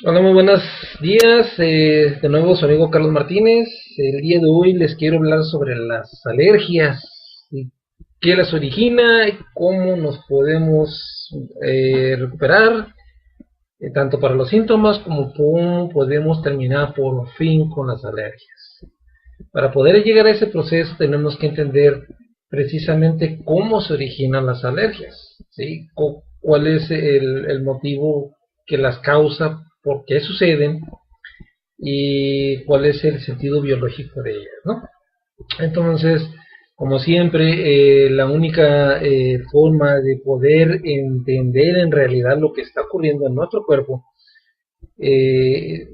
Hola, muy buenos días. De nuevo su amigo Carlos Martínez. El día de hoy les quiero hablar sobre las alergias y qué las origina y cómo nos podemos recuperar, tanto para los síntomas como cómo podemos terminar por fin con las alergias. Para poder llegar a ese proceso tenemos que entender precisamente cómo se originan las alergias, ¿sí? Cuál es el motivo que las causa, por qué suceden y cuál es el sentido biológico de ellas, ¿no? Entonces, como siempre, la única forma de poder entender en realidad lo que está ocurriendo en nuestro cuerpo eh,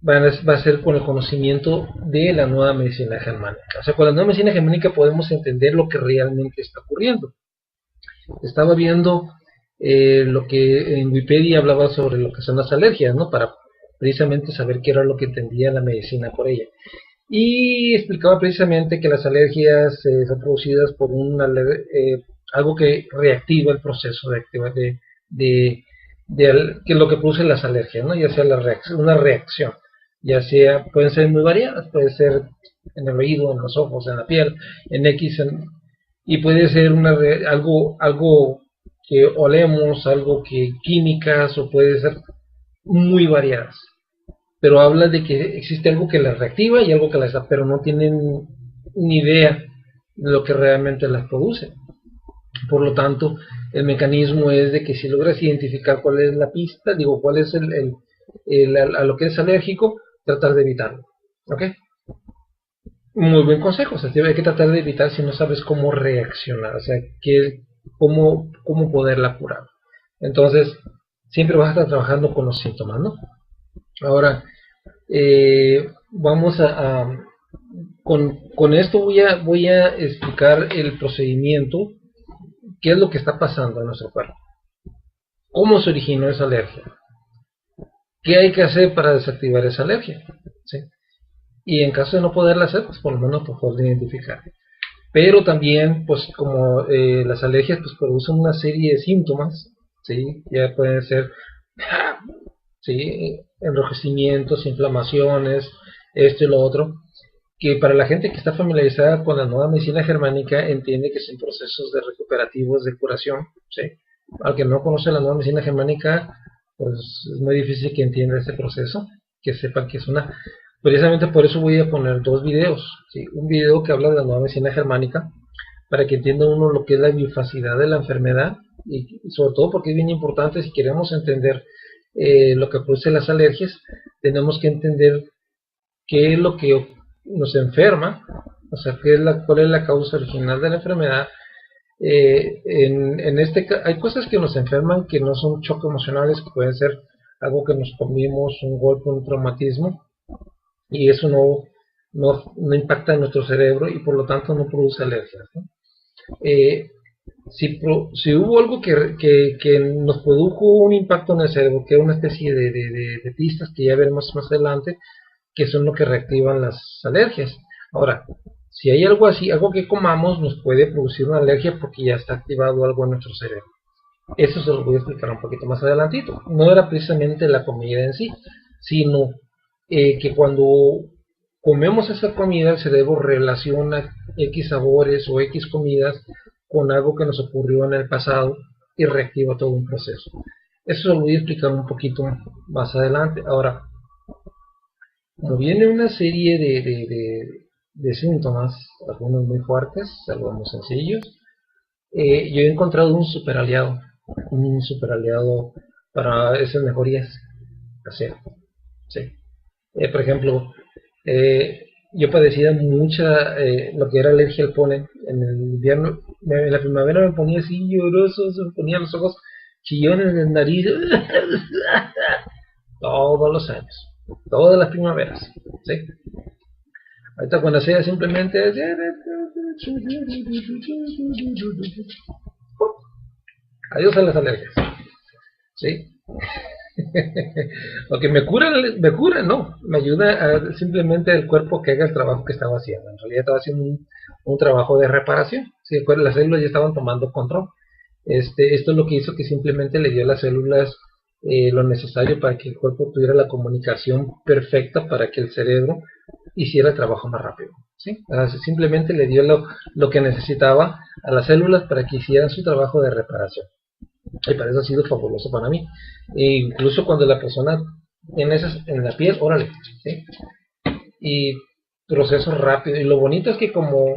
va a ser con el conocimiento de la nueva medicina germánica. O sea, con la nueva medicina germánica podemos entender lo que realmente está ocurriendo. Estaba viendo lo que en Wikipedia hablaba sobre lo que son las alergias, ¿no? Para precisamente saber qué era lo que entendía la medicina por ella. Y explicaba precisamente que las alergias son producidas por algo que reactiva el proceso de, que es lo que produce las alergias, ¿no? Ya sea una reacción, ya sea, pueden ser muy variadas, puede ser en el oído, en los ojos, en la piel, en X, y puede ser algo que olemos, algo que químicas, o puede ser muy variadas, pero habla de que existe algo que las reactiva y algo que las da, pero no tienen ni idea de lo que realmente las produce. Por lo tanto, el mecanismo es de que si logras identificar cuál es la pista, digo, cuál es a lo que es alérgico, tratar de evitarlo. ¿Ok? Muy buen consejo. O sea, hay que tratar de evitar si no sabes cómo reaccionar, o sea, cómo poderla curar. Entonces, siempre vas a estar trabajando con los síntomas, ¿no? Ahora, vamos con esto voy a explicar el procedimiento, qué es lo que está pasando en nuestro cuerpo, cómo se originó esa alergia, qué hay que hacer para desactivar esa alergia, ¿sí? Y en caso de no poderla hacer, pues por lo menos por poder identificar. Pero también, pues como las alergias pues producen una serie de síntomas, ¿sí? Ya pueden ser, ¿sí? Enrojecimientos, inflamaciones, esto y lo otro, que para la gente que está familiarizada con la nueva medicina germánica entiende que son procesos de recuperativos de curación, ¿sí? Al que no conoce la nueva medicina germánica, pues es muy difícil que entienda ese proceso, que sepan que es una... Precisamente por eso voy a poner dos videos, ¿sí? Un video que habla de la nueva medicina germánica, para que entienda uno lo que es la bifacidad de la enfermedad, y sobre todo porque es bien importante si queremos entender lo que produce las alergias, tenemos que entender qué es lo que nos enferma, o sea, cuál es la causa original de la enfermedad. Hay cosas que nos enferman que no son choques emocionales, que pueden ser algo que nos comimos, un golpe, un traumatismo, y eso no impacta en nuestro cerebro y por lo tanto no produce alergias, ¿no? Eh, si hubo algo que nos produjo un impacto en el cerebro, que es una especie de pistas que ya veremos más adelante, que son lo que reactivan las alergias. Ahora, si hay algo así, algo que comamos nos puede producir una alergia porque ya está activado algo en nuestro cerebro. Eso se lo voy a explicar un poquito más adelantito. No era precisamente la comida en sí, sino que cuando comemos esa comida, el cerebro relaciona X sabores o X comidas con algo que nos ocurrió en el pasado y reactiva todo un proceso. Eso se lo voy a explicar un poquito más adelante. Ahora, como viene una serie de síntomas, algunos muy fuertes, algunos sencillos, yo he encontrado un super aliado para esas mejorías. Así, sí. Por ejemplo, yo padecía mucha, lo que era alergia al polen. En el invierno, en la primavera me ponía así lloroso, se me ponían los ojos chillones en el nariz, todos los años, todas las primaveras, ¿sí? Ahorita cuando sea simplemente adiós a las alergias, ¿sí? Lo que me cura, no, me ayuda a simplemente el cuerpo que haga el trabajo que estaba haciendo. En realidad estaba haciendo un trabajo de reparación. ¿Sí? Las células ya estaban tomando control. Esto es lo que hizo que simplemente le dio a las células lo necesario para que el cuerpo tuviera la comunicación perfecta para que el cerebro hiciera el trabajo más rápido, ¿sí? Simplemente le dio lo que necesitaba a las células para que hicieran su trabajo de reparación. Y para eso ha sido fabuloso para mí. E incluso cuando la persona tiene esas en la piel, órale, ¿sí? Y procesos rápidos. Y lo bonito es que como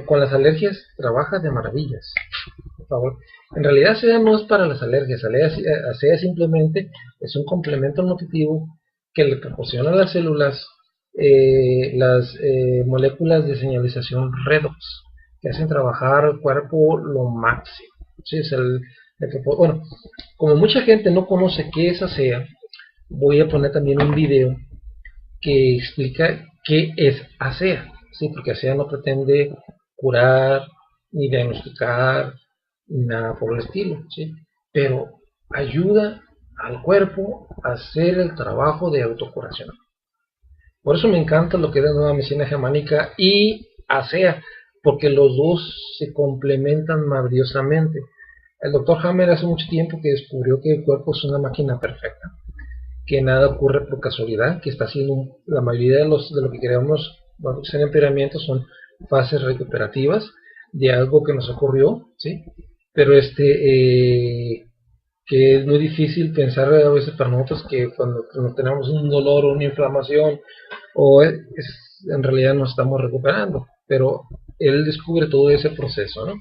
con las alergias trabaja de maravillas. Por favor. En realidad ASEA no es para las alergias. ASEA simplemente es un complemento nutritivo que le proporciona a las células las moléculas de señalización redox que hacen trabajar el cuerpo lo máximo. ¿Sí? Bueno, como mucha gente no conoce qué es ASEA, voy a poner también un video que explica qué es ASEA, ¿sí? Porque ASEA no pretende curar ni diagnosticar ni nada por el estilo, ¿sí? Pero ayuda al cuerpo a hacer el trabajo de autocuración. Por eso me encanta lo que es la nueva medicina germánica y ASEA, porque los dos se complementan maravillosamente. El doctor Hammer hace mucho tiempo que descubrió que el cuerpo es una máquina perfecta, que nada ocurre por casualidad, que está haciendo la mayoría de lo que queremos hacer empeoramientos son fases recuperativas de algo que nos ocurrió, ¿sí? Pero que es muy difícil pensar a veces para nosotros que cuando tenemos un dolor o una inflamación en realidad nos estamos recuperando, pero él descubre todo ese proceso, ¿no?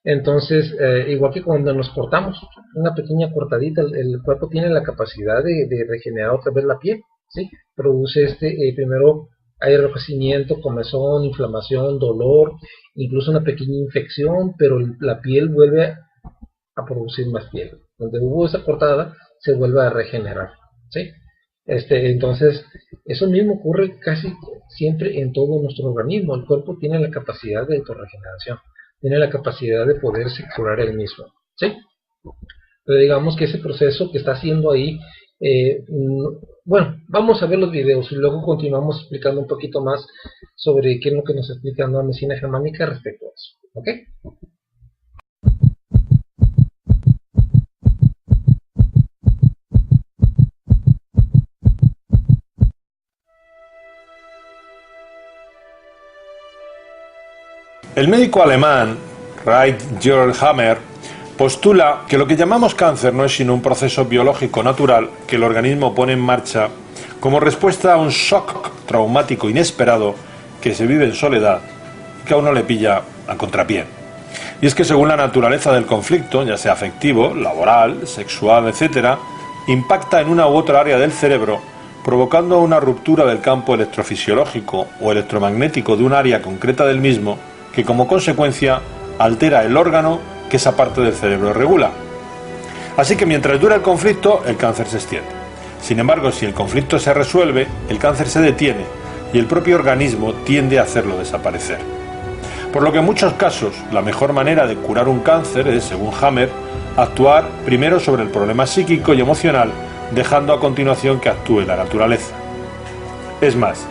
Entonces, igual que cuando nos cortamos una pequeña cortadita, el cuerpo tiene la capacidad de regenerar otra vez la piel, ¿sí? Produce primero hay enrojecimiento, comezón, inflamación, dolor, incluso una pequeña infección, pero la piel vuelve a producir más piel. Donde hubo esa cortada, se vuelve a regenerar, ¿sí? Entonces, eso mismo ocurre casi siempre en todo nuestro organismo. El cuerpo tiene la capacidad de autorregeneración, tiene la capacidad de poderse curar él mismo, ¿sí? Pero digamos que ese proceso que está haciendo ahí, bueno, vamos a ver los videos y luego continuamos explicando un poquito más sobre qué es lo que nos explica la nueva medicina germánica respecto a eso, ¿ok? El médico alemán Georg Hammer postula que lo que llamamos cáncer no es sino un proceso biológico natural que el organismo pone en marcha como respuesta a un shock traumático inesperado que se vive en soledad y que a uno le pilla a contrapié. Y es que según la naturaleza del conflicto, ya sea afectivo, laboral, sexual, etc., impacta en una u otra área del cerebro, provocando una ruptura del campo electrofisiológico o electromagnético de un área concreta del mismo, que como consecuencia altera el órgano que esa parte del cerebro regula. Así que mientras dura el conflicto, el cáncer se extiende. Sin embargo, si el conflicto se resuelve, el cáncer se detiene y el propio organismo tiende a hacerlo desaparecer. Por lo que en muchos casos, la mejor manera de curar un cáncer es, según Hammer, actuar primero sobre el problema psíquico y emocional, dejando a continuación que actúe la naturaleza. Es más,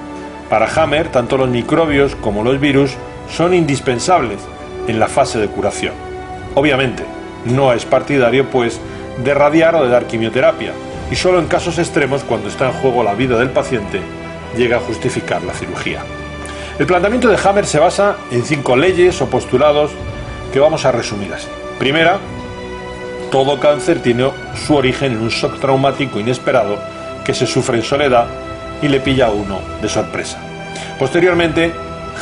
para Hammer, tanto los microbios como los virus son indispensables en la fase de curación. Obviamente, no es partidario, pues, de radiar o de dar quimioterapia, y solo en casos extremos, cuando está en juego la vida del paciente, llega a justificar la cirugía. El planteamiento de Hammer se basa en 5 leyes o postulados que vamos a resumir así. Primera, todo cáncer tiene su origen en un shock traumático inesperado que se sufre en soledad y le pilla a uno de sorpresa. Posteriormente,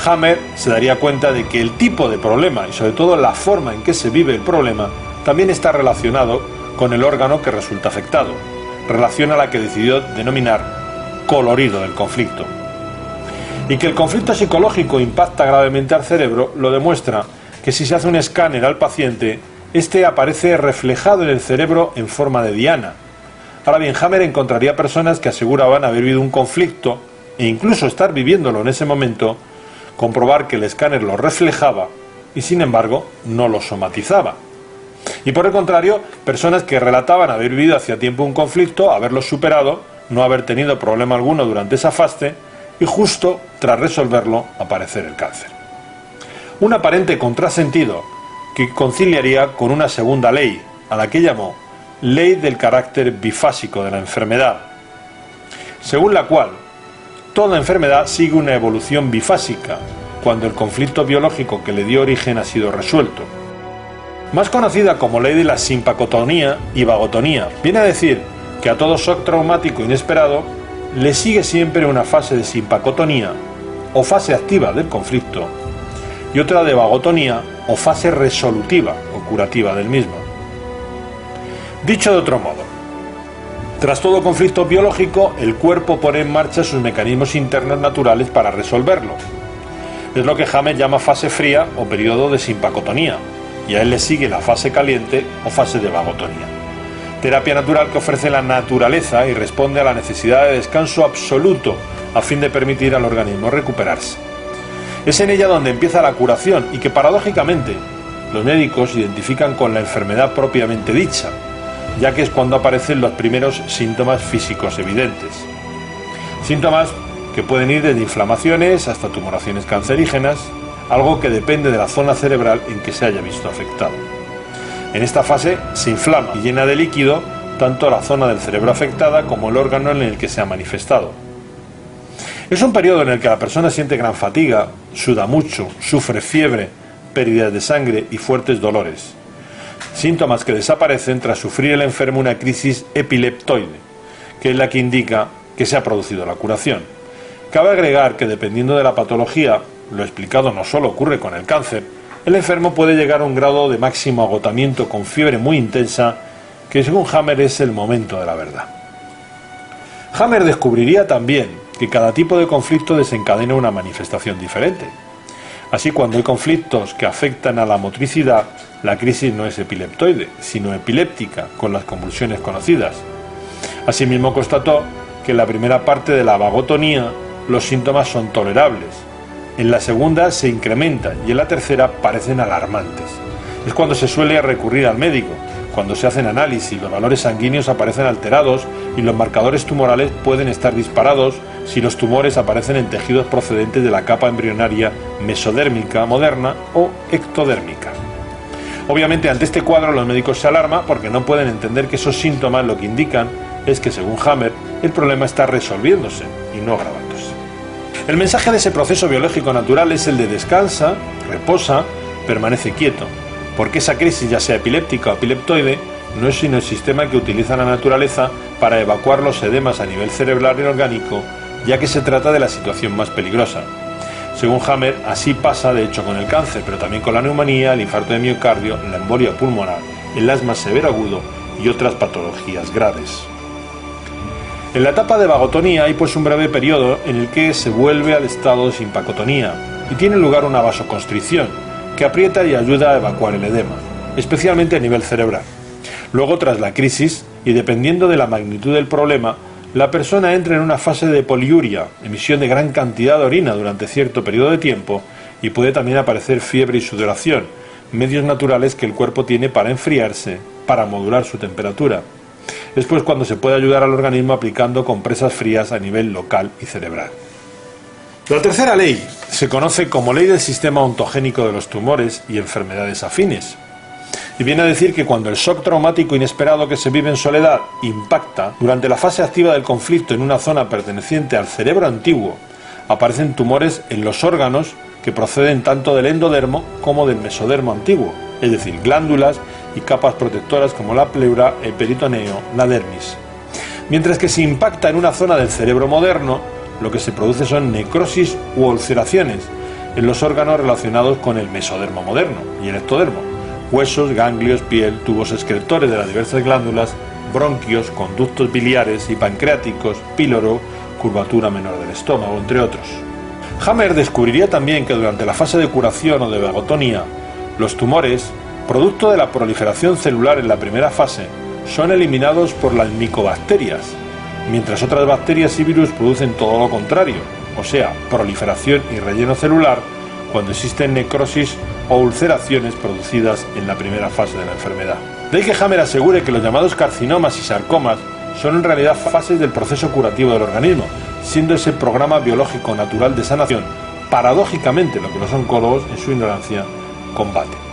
Hammer se daría cuenta de que el tipo de problema y sobre todo la forma en que se vive el problema también está relacionado con el órgano que resulta afectado, relación a la que decidió denominar colorido del conflicto. Y que el conflicto psicológico impacta gravemente al cerebro lo demuestra que si se hace un escáner al paciente, este aparece reflejado en el cerebro en forma de diana. Ahora bien, Hammer encontraría personas que aseguraban haber vivido un conflicto e incluso estar viviéndolo en ese momento, comprobar que el escáner lo reflejaba y sin embargo no lo somatizaba. Y por el contrario, personas que relataban haber vivido hacía tiempo un conflicto, haberlo superado, no haber tenido problema alguno durante esa fase y justo tras resolverlo aparecer el cáncer. Un aparente contrasentido que conciliaría con una segunda ley, a la que llamó ley del carácter bifásico de la enfermedad, según la cual toda enfermedad sigue una evolución bifásica cuando el conflicto biológico que le dio origen ha sido resuelto. Más conocida como ley de la simpacotonía y vagotonía, viene a decir que a todo shock traumático inesperado le sigue siempre una fase de simpacotonía o fase activa del conflicto y otra de vagotonía o fase resolutiva o curativa del mismo. Dicho de otro modo, tras todo conflicto biológico, el cuerpo pone en marcha sus mecanismos internos naturales para resolverlo. Es lo que Hamer llama fase fría o periodo de simpacotonía, y a él le sigue la fase caliente o fase de vagotonía. Terapia natural que ofrece la naturaleza y responde a la necesidad de descanso absoluto a fin de permitir al organismo recuperarse. Es en ella donde empieza la curación y que paradójicamente los médicos identifican con la enfermedad propiamente dicha, ya que es cuando aparecen los primeros síntomas físicos evidentes. Síntomas que pueden ir desde inflamaciones hasta tumoraciones cancerígenas, algo que depende de la zona cerebral en que se haya visto afectado. En esta fase se inflama y llena de líquido tanto la zona del cerebro afectada como el órgano en el que se ha manifestado. Es un periodo en el que la persona siente gran fatiga, suda mucho, sufre fiebre, pérdidas de sangre y fuertes dolores. Síntomas que desaparecen tras sufrir el enfermo una crisis epileptoide, que es la que indica que se ha producido la curación. Cabe agregar que dependiendo de la patología, lo explicado no solo ocurre con el cáncer, el enfermo puede llegar a un grado de máximo agotamiento con fiebre muy intensa, que según Hamer es el momento de la verdad. Hamer descubriría también que cada tipo de conflicto desencadena una manifestación diferente. Así, cuando hay conflictos que afectan a la motricidad, la crisis no es epileptoide, sino epiléptica, con las convulsiones conocidas. Asimismo, constató que en la primera parte de la vagotonía los síntomas son tolerables, en la segunda se incrementan y en la tercera parecen alarmantes. Es cuando se suele recurrir al médico. Cuando se hacen análisis, los valores sanguíneos aparecen alterados y los marcadores tumorales pueden estar disparados si los tumores aparecen en tejidos procedentes de la capa embrionaria mesodérmica moderna o ectodérmica. Obviamente, ante este cuadro los médicos se alarman porque no pueden entender que esos síntomas lo que indican es que, según Hamer, el problema está resolviéndose y no agravándose. El mensaje de ese proceso biológico natural es el de descansa, reposa, permanece quieto, porque esa crisis, ya sea epiléptica o epileptoide, no es sino el sistema que utiliza la naturaleza para evacuar los edemas a nivel cerebral y orgánico, ya que se trata de la situación más peligrosa. Según Hamer, así pasa de hecho con el cáncer, pero también con la neumonía, el infarto de miocardio, la embolia pulmonar, el asma severo agudo y otras patologías graves. En la etapa de vagotonía hay pues un breve periodo en el que se vuelve al estado de simpacotonía y tiene lugar una vasoconstricción que aprieta y ayuda a evacuar el edema, especialmente a nivel cerebral. Luego, tras la crisis, y dependiendo de la magnitud del problema, la persona entra en una fase de poliuria, emisión de gran cantidad de orina durante cierto periodo de tiempo, y puede también aparecer fiebre y sudoración, medios naturales que el cuerpo tiene para enfriarse, para modular su temperatura. Es pues cuando se puede ayudar al organismo aplicando compresas frías a nivel local y cerebral. La tercera ley se conoce como ley del sistema ontogénico de los tumores y enfermedades afines, y viene a decir que cuando el shock traumático inesperado que se vive en soledad impacta durante la fase activa del conflicto en una zona perteneciente al cerebro antiguo, aparecen tumores en los órganos que proceden tanto del endodermo como del mesodermo antiguo, es decir, glándulas y capas protectoras como la pleura, el peritoneo, la dermis. Mientras que si impacta en una zona del cerebro moderno, lo que se produce son necrosis u ulceraciones en los órganos relacionados con el mesodermo moderno y el ectodermo: huesos, ganglios, piel, tubos excretores de las diversas glándulas, bronquios, conductos biliares y pancreáticos, píloro, curvatura menor del estómago, entre otros. Hamer descubriría también que durante la fase de curación o de vagotonía, los tumores, producto de la proliferación celular en la primera fase, son eliminados por las micobacterias, mientras otras bacterias y virus producen todo lo contrario, o sea, proliferación y relleno celular, cuando existen necrosis o ulceraciones producidas en la primera fase de la enfermedad. De ahí que Hamer asegure que los llamados carcinomas y sarcomas son en realidad fases del proceso curativo del organismo, siendo ese programa biológico natural de sanación, paradójicamente, lo que los oncólogos, en su ignorancia, combaten.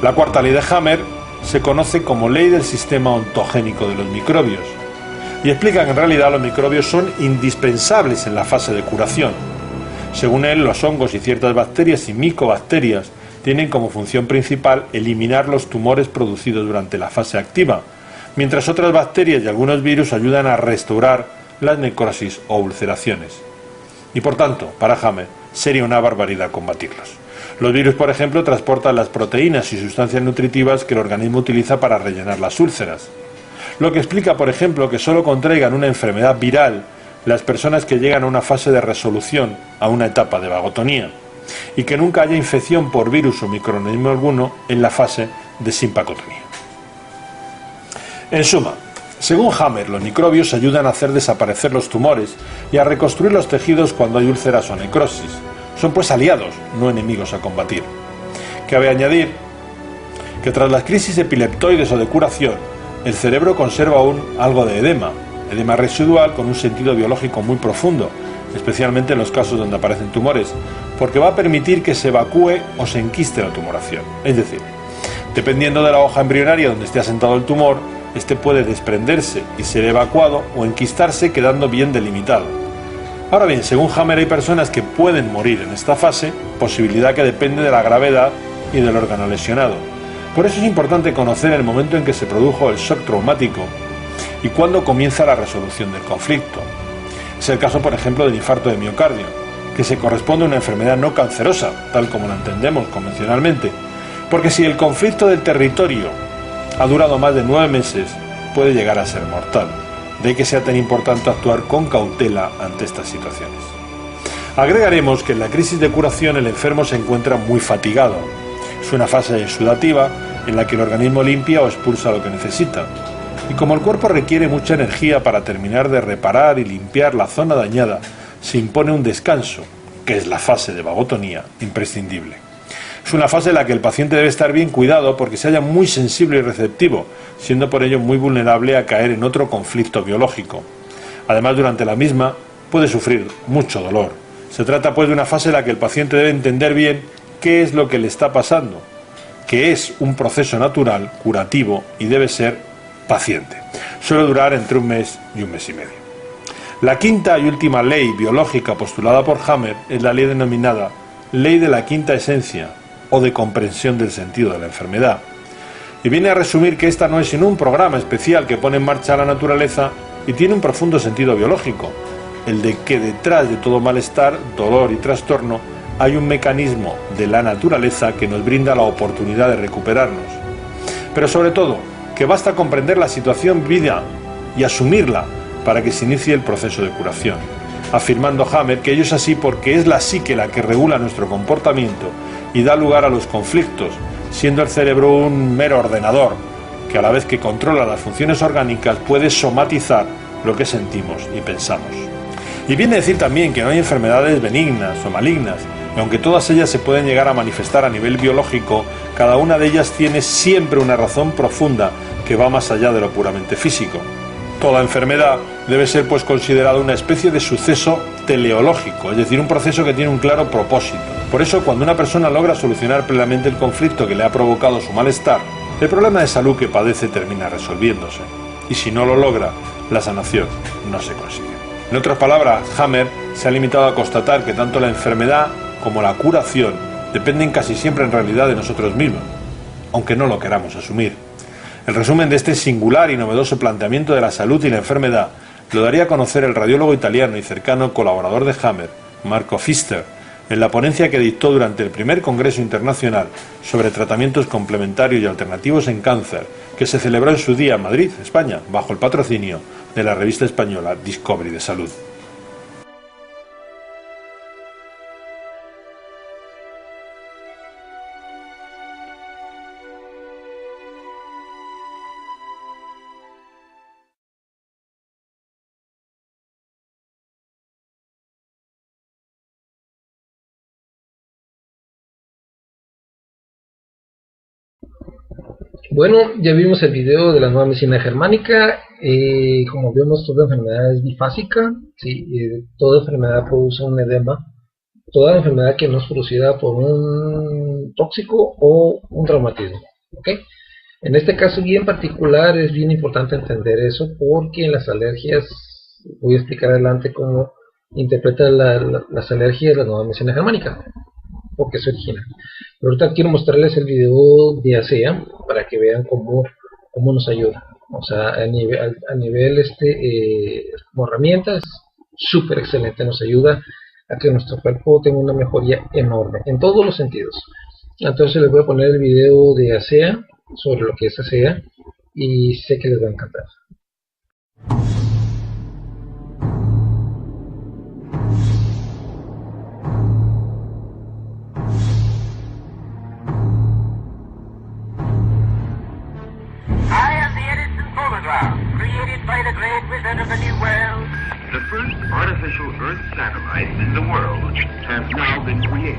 La cuarta ley de Hamer se conoce como ley del sistema ontogénico de los microbios y explica que en realidad los microbios son indispensables en la fase de curación. Según él, los hongos y ciertas bacterias y micobacterias tienen como función principal eliminar los tumores producidos durante la fase activa, mientras otras bacterias y algunos virus ayudan a restaurar las necrosis o ulceraciones. Y por tanto, para Hammer, sería una barbaridad combatirlos. Los virus, por ejemplo, transportan las proteínas y sustancias nutritivas que el organismo utiliza para rellenar las úlceras. Lo que explica, por ejemplo, que solo contraigan una enfermedad viral las personas que llegan a una fase de resolución, a una etapa de vagotonía, y que nunca haya infección por virus o microorganismo alguno en la fase de simpacotonía. En suma, según Hammer, los microbios ayudan a hacer desaparecer los tumores y a reconstruir los tejidos cuando hay úlceras o necrosis. Son pues aliados, no enemigos a combatir. Cabe añadir que tras las crisis epileptoides o de curación, el cerebro conserva aún algo de edema residual con un sentido biológico muy profundo, especialmente en los casos donde aparecen tumores, porque va a permitir que se evacúe o se enquiste la tumoración. Es decir, dependiendo de la hoja embrionaria donde esté asentado el tumor, este puede desprenderse y ser evacuado o enquistarse quedando bien delimitado. Ahora bien, según Hammer, hay personas que pueden morir en esta fase, posibilidad que depende de la gravedad y del órgano lesionado. Por eso es importante conocer el momento en que se produjo el shock traumático y cuándo comienza la resolución del conflicto. Es el caso, por ejemplo, del infarto de miocardio, que se corresponde a una enfermedad no cancerosa, tal como la entendemos convencionalmente, porque si el conflicto del territorio ha durado más de 9 meses, puede llegar a ser mortal. De ahí que sea tan importante actuar con cautela ante estas situaciones. Agregaremos que en la crisis de curación el enfermo se encuentra muy fatigado. Es una fase exudativa en la que el organismo limpia o expulsa lo que necesita. Y como el cuerpo requiere mucha energía para terminar de reparar y limpiar la zona dañada, se impone un descanso, que es la fase de vagotonía, imprescindible. Es una fase en la que el paciente debe estar bien cuidado porque se halla muy sensible y receptivo, siendo por ello muy vulnerable a caer en otro conflicto biológico. Además, durante la misma puede sufrir mucho dolor. Se trata pues de una fase en la que el paciente debe entender bien qué es lo que le está pasando, que es un proceso natural, curativo y debe ser paciente. Suele durar entre un mes y un mes y medio. La quinta y última ley biológica postulada por Hammer es la ley denominada ley de la quinta esencia o de comprensión del sentido de la enfermedad. Y viene a resumir que esta no es sino un programa especial que pone en marcha la naturaleza y tiene un profundo sentido biológico, el de que detrás de todo malestar, dolor y trastorno hay un mecanismo de la naturaleza que nos brinda la oportunidad de recuperarnos. Pero sobre todo, que basta comprender la situación vivida y asumirla para que se inicie el proceso de curación, afirmando Hammer que ello es así porque es la psique la que regula nuestro comportamiento y da lugar a los conflictos, siendo el cerebro un mero ordenador, que a la vez que controla las funciones orgánicas puede somatizar lo que sentimos y pensamos. Y viene a decir también que no hay enfermedades benignas o malignas, y aunque todas ellas se pueden llegar a manifestar a nivel biológico, cada una de ellas tiene siempre una razón profunda que va más allá de lo puramente físico. Toda enfermedad debe ser pues considerada una especie de suceso teleológico, es decir, un proceso que tiene un claro propósito. Por eso, cuando una persona logra solucionar plenamente el conflicto que le ha provocado su malestar, el problema de salud que padece termina resolviéndose. Y si no lo logra, la sanación no se consigue. En otras palabras, Hammer se ha limitado a constatar que tanto la enfermedad como la curación dependen casi siempre en realidad de nosotros mismos, aunque no lo queramos asumir. El resumen de este singular y novedoso planteamiento de la salud y la enfermedad lo daría a conocer el radiólogo italiano y cercano colaborador de Hammer, Marco Pfister, en la ponencia que dictó durante el primer Congreso Internacional sobre tratamientos complementarios y alternativos en cáncer, que se celebró en su día en Madrid, España, bajo el patrocinio de la revista española Discovery de Salud. Bueno, ya vimos el video de la nueva medicina germánica. Como vemos, toda enfermedad es bifásica, ¿sí? Toda enfermedad produce un edema. Toda enfermedad que no es producida por un tóxico o un traumatismo, ¿okay? En este caso bien particular es bien importante entender eso, porque en las alergias, voy a explicar adelante cómo interpreta las alergias la nueva medicina germánica, porque es original. Pero ahorita quiero mostrarles el video de ASEA para que vean cómo nos ayuda. O sea, a nivel como herramienta es súper excelente, nos ayuda a que nuestro cuerpo tenga una mejoría enorme en todos los sentidos. Entonces les voy a poner el video de ASEA sobre lo que es ASEA y sé que les va a encantar. Created by the great wizard of the New World. The first artificial Earth satellite in the world has now been created.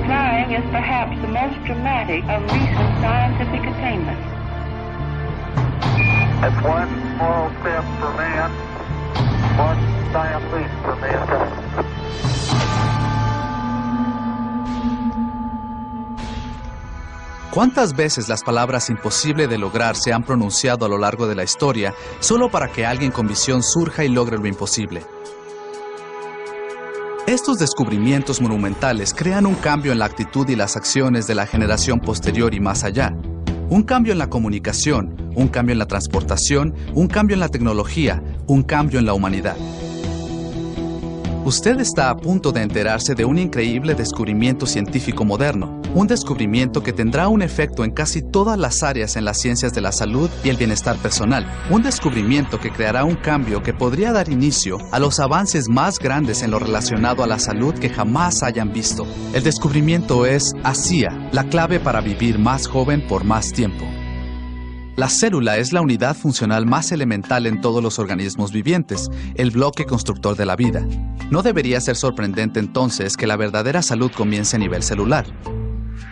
Flying is perhaps the most dramatic of recent scientific attainments. It's one small step for man, one giant leap for mankind. ¿Cuántas veces las palabras imposible de lograr se han pronunciado a lo largo de la historia solo para que alguien con visión surja y logre lo imposible? Estos descubrimientos monumentales crean un cambio en la actitud y las acciones de la generación posterior y más allá. Un cambio en la comunicación, un cambio en la transportación, un cambio en la tecnología, un cambio en la humanidad. Usted está a punto de enterarse de un increíble descubrimiento científico moderno, un descubrimiento que tendrá un efecto en casi todas las áreas en las ciencias de la salud y el bienestar personal, un descubrimiento que creará un cambio que podría dar inicio a los avances más grandes en lo relacionado a la salud que jamás hayan visto. El descubrimiento es ASEA, la clave para vivir más joven por más tiempo. La célula es la unidad funcional más elemental en todos los organismos vivientes, el bloque constructor de la vida. No debería ser sorprendente entonces que la verdadera salud comience a nivel celular.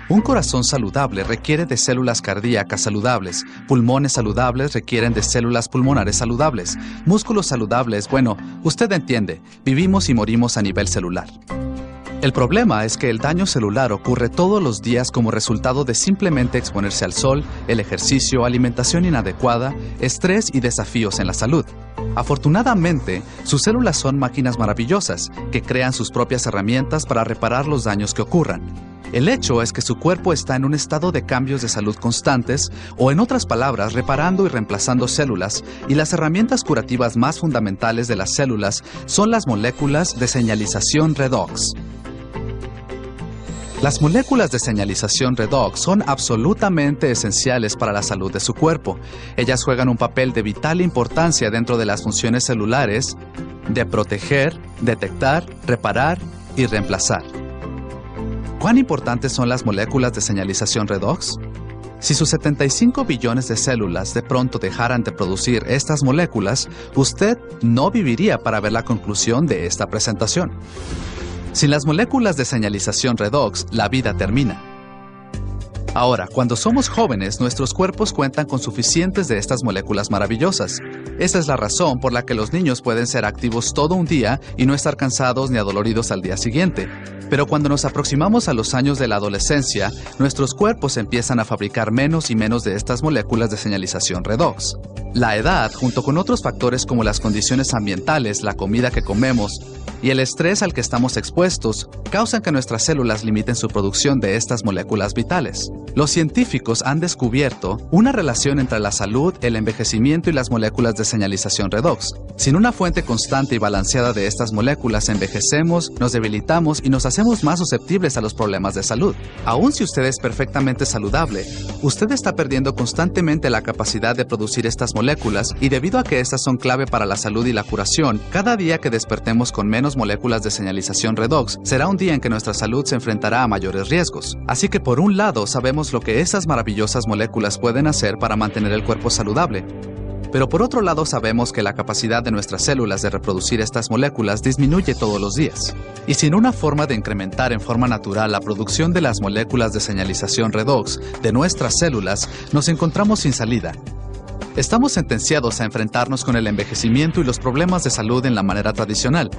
Un corazón saludable requiere de células cardíacas saludables, pulmones saludables requieren de células pulmonares saludables, músculos saludables, bueno, usted entiende, vivimos y morimos a nivel celular. El problema es que el daño celular ocurre todos los días como resultado de simplemente exponerse al sol, el ejercicio, alimentación inadecuada, estrés y desafíos en la salud. Afortunadamente, sus células son máquinas maravillosas que crean sus propias herramientas para reparar los daños que ocurran. El hecho es que su cuerpo está en un estado de cambios de salud constantes, o en otras palabras, reparando y reemplazando células, y las herramientas curativas más fundamentales de las células son las moléculas de señalización redox. Las moléculas de señalización redox son absolutamente esenciales para la salud de su cuerpo. Ellas juegan un papel de vital importancia dentro de las funciones celulares de proteger, detectar, reparar y reemplazar. ¿Cuán importantes son las moléculas de señalización redox? Si sus 75 billones de células de pronto dejaran de producir estas moléculas, usted no viviría para ver la conclusión de esta presentación. Sin las moléculas de señalización redox, la vida termina. Ahora, cuando somos jóvenes, nuestros cuerpos cuentan con suficientes de estas moléculas maravillosas. Esa es la razón por la que los niños pueden ser activos todo un día y no estar cansados ni adoloridos al día siguiente. Pero cuando nos aproximamos a los años de la adolescencia, nuestros cuerpos empiezan a fabricar menos y menos de estas moléculas de señalización redox. La edad, junto con otros factores como las condiciones ambientales, la comida que comemos y el estrés al que estamos expuestos, causan que nuestras células limiten su producción de estas moléculas vitales. Los científicos han descubierto una relación entre la salud, el envejecimiento y las moléculas de señalización redox. Sin una fuente constante y balanceada de estas moléculas, envejecemos, nos debilitamos y nos hacemos más susceptibles a los problemas de salud. Aun si usted es perfectamente saludable, usted está perdiendo constantemente la capacidad de producir estas moléculas, y debido a que estas son clave para la salud y la curación, cada día que despertemos con menos moléculas de señalización redox será un día en que nuestra salud se enfrentará a mayores riesgos. Así que por un lado sabemos lo que esas maravillosas moléculas pueden hacer para mantener el cuerpo saludable. Pero por otro lado sabemos que la capacidad de nuestras células de reproducir estas moléculas disminuye todos los días. Y sin una forma de incrementar en forma natural la producción de las moléculas de señalización redox de nuestras células, nos encontramos sin salida. Estamos sentenciados a enfrentarnos con el envejecimiento y los problemas de salud en la manera tradicional.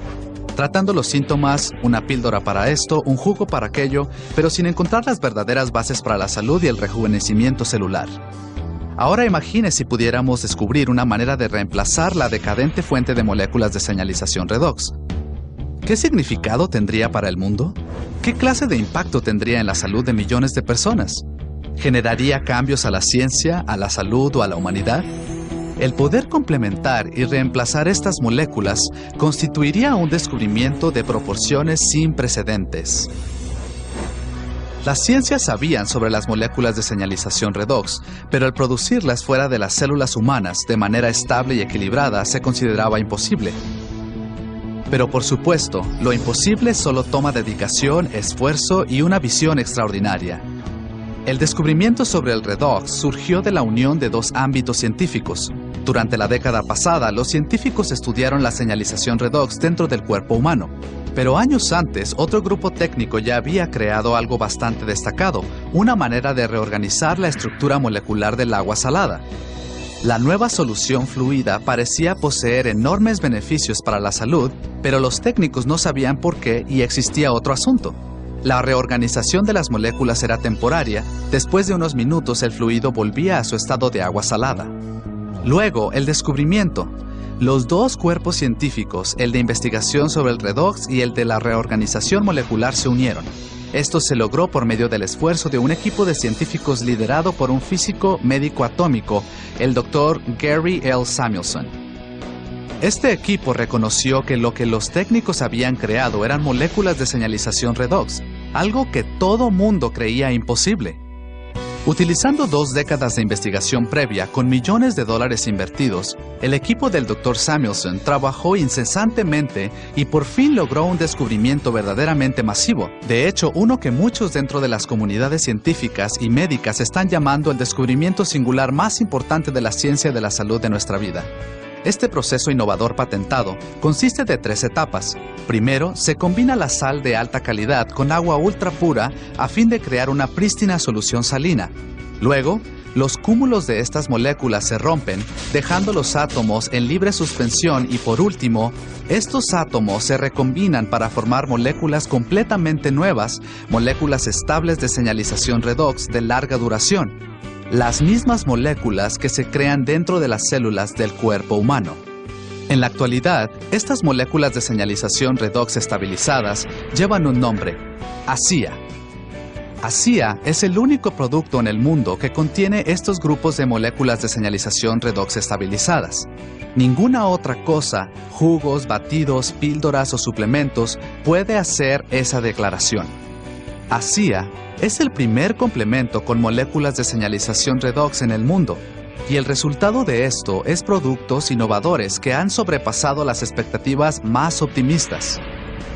tratando los síntomas, una píldora para esto, un jugo para aquello, pero sin encontrar las verdaderas bases para la salud y el rejuvenecimiento celular. Ahora imagine si pudiéramos descubrir una manera de reemplazar la decadente fuente de moléculas de señalización redox. ¿Qué significado tendría para el mundo? ¿Qué clase de impacto tendría en la salud de millones de personas? ¿Generaría cambios a la ciencia, a la salud o a la humanidad? El poder complementar y reemplazar estas moléculas constituiría un descubrimiento de proporciones sin precedentes. Las ciencias sabían sobre las moléculas de señalización redox, pero el producirlas fuera de las células humanas de manera estable y equilibrada se consideraba imposible. Pero por supuesto, lo imposible solo toma dedicación, esfuerzo y una visión extraordinaria. El descubrimiento sobre el redox surgió de la unión de dos ámbitos científicos. Durante la década pasada, los científicos estudiaron la señalización redox dentro del cuerpo humano. Pero años antes, otro grupo técnico ya había creado algo bastante destacado, una manera de reorganizar la estructura molecular del agua salada. La nueva solución fluida parecía poseer enormes beneficios para la salud, pero los técnicos no sabían por qué y existía otro asunto. La reorganización de las moléculas era temporaria, después de unos minutos el fluido volvía a su estado de agua salada. Luego, el descubrimiento. Los dos cuerpos científicos, el de investigación sobre el redox y el de la reorganización molecular, se unieron. Esto se logró por medio del esfuerzo de un equipo de científicos liderado por un físico médico atómico, el Dr. Gary L. Samuelson. Este equipo reconoció que lo que los técnicos habían creado eran moléculas de señalización redox, algo que todo mundo creía imposible. Utilizando 2 décadas de investigación previa con millones de dólares invertidos, el equipo del Dr. Samuelson trabajó incesantemente y por fin logró un descubrimiento verdaderamente masivo. De hecho, uno que muchos dentro de las comunidades científicas y médicas están llamando el descubrimiento singular más importante de la ciencia de la salud de nuestra vida. Este proceso innovador patentado consiste de 3 etapas. Primero, se combina la sal de alta calidad con agua ultra pura a fin de crear una prístina solución salina. Luego, los cúmulos de estas moléculas se rompen, dejando los átomos en libre suspensión y por último, estos átomos se recombinan para formar moléculas completamente nuevas, moléculas estables de señalización redox de larga duración. Las mismas moléculas que se crean dentro de las células del cuerpo humano. En la actualidad, estas moléculas de señalización redox estabilizadas llevan un nombre: ASEA. ASEA es el único producto en el mundo que contiene estos grupos de moléculas de señalización redox estabilizadas. Ninguna otra cosa, jugos, batidos, píldoras o suplementos, puede hacer esa declaración. ASEA es el primer complemento con moléculas de señalización redox en el mundo, y el resultado de esto es productos innovadores que han sobrepasado las expectativas más optimistas.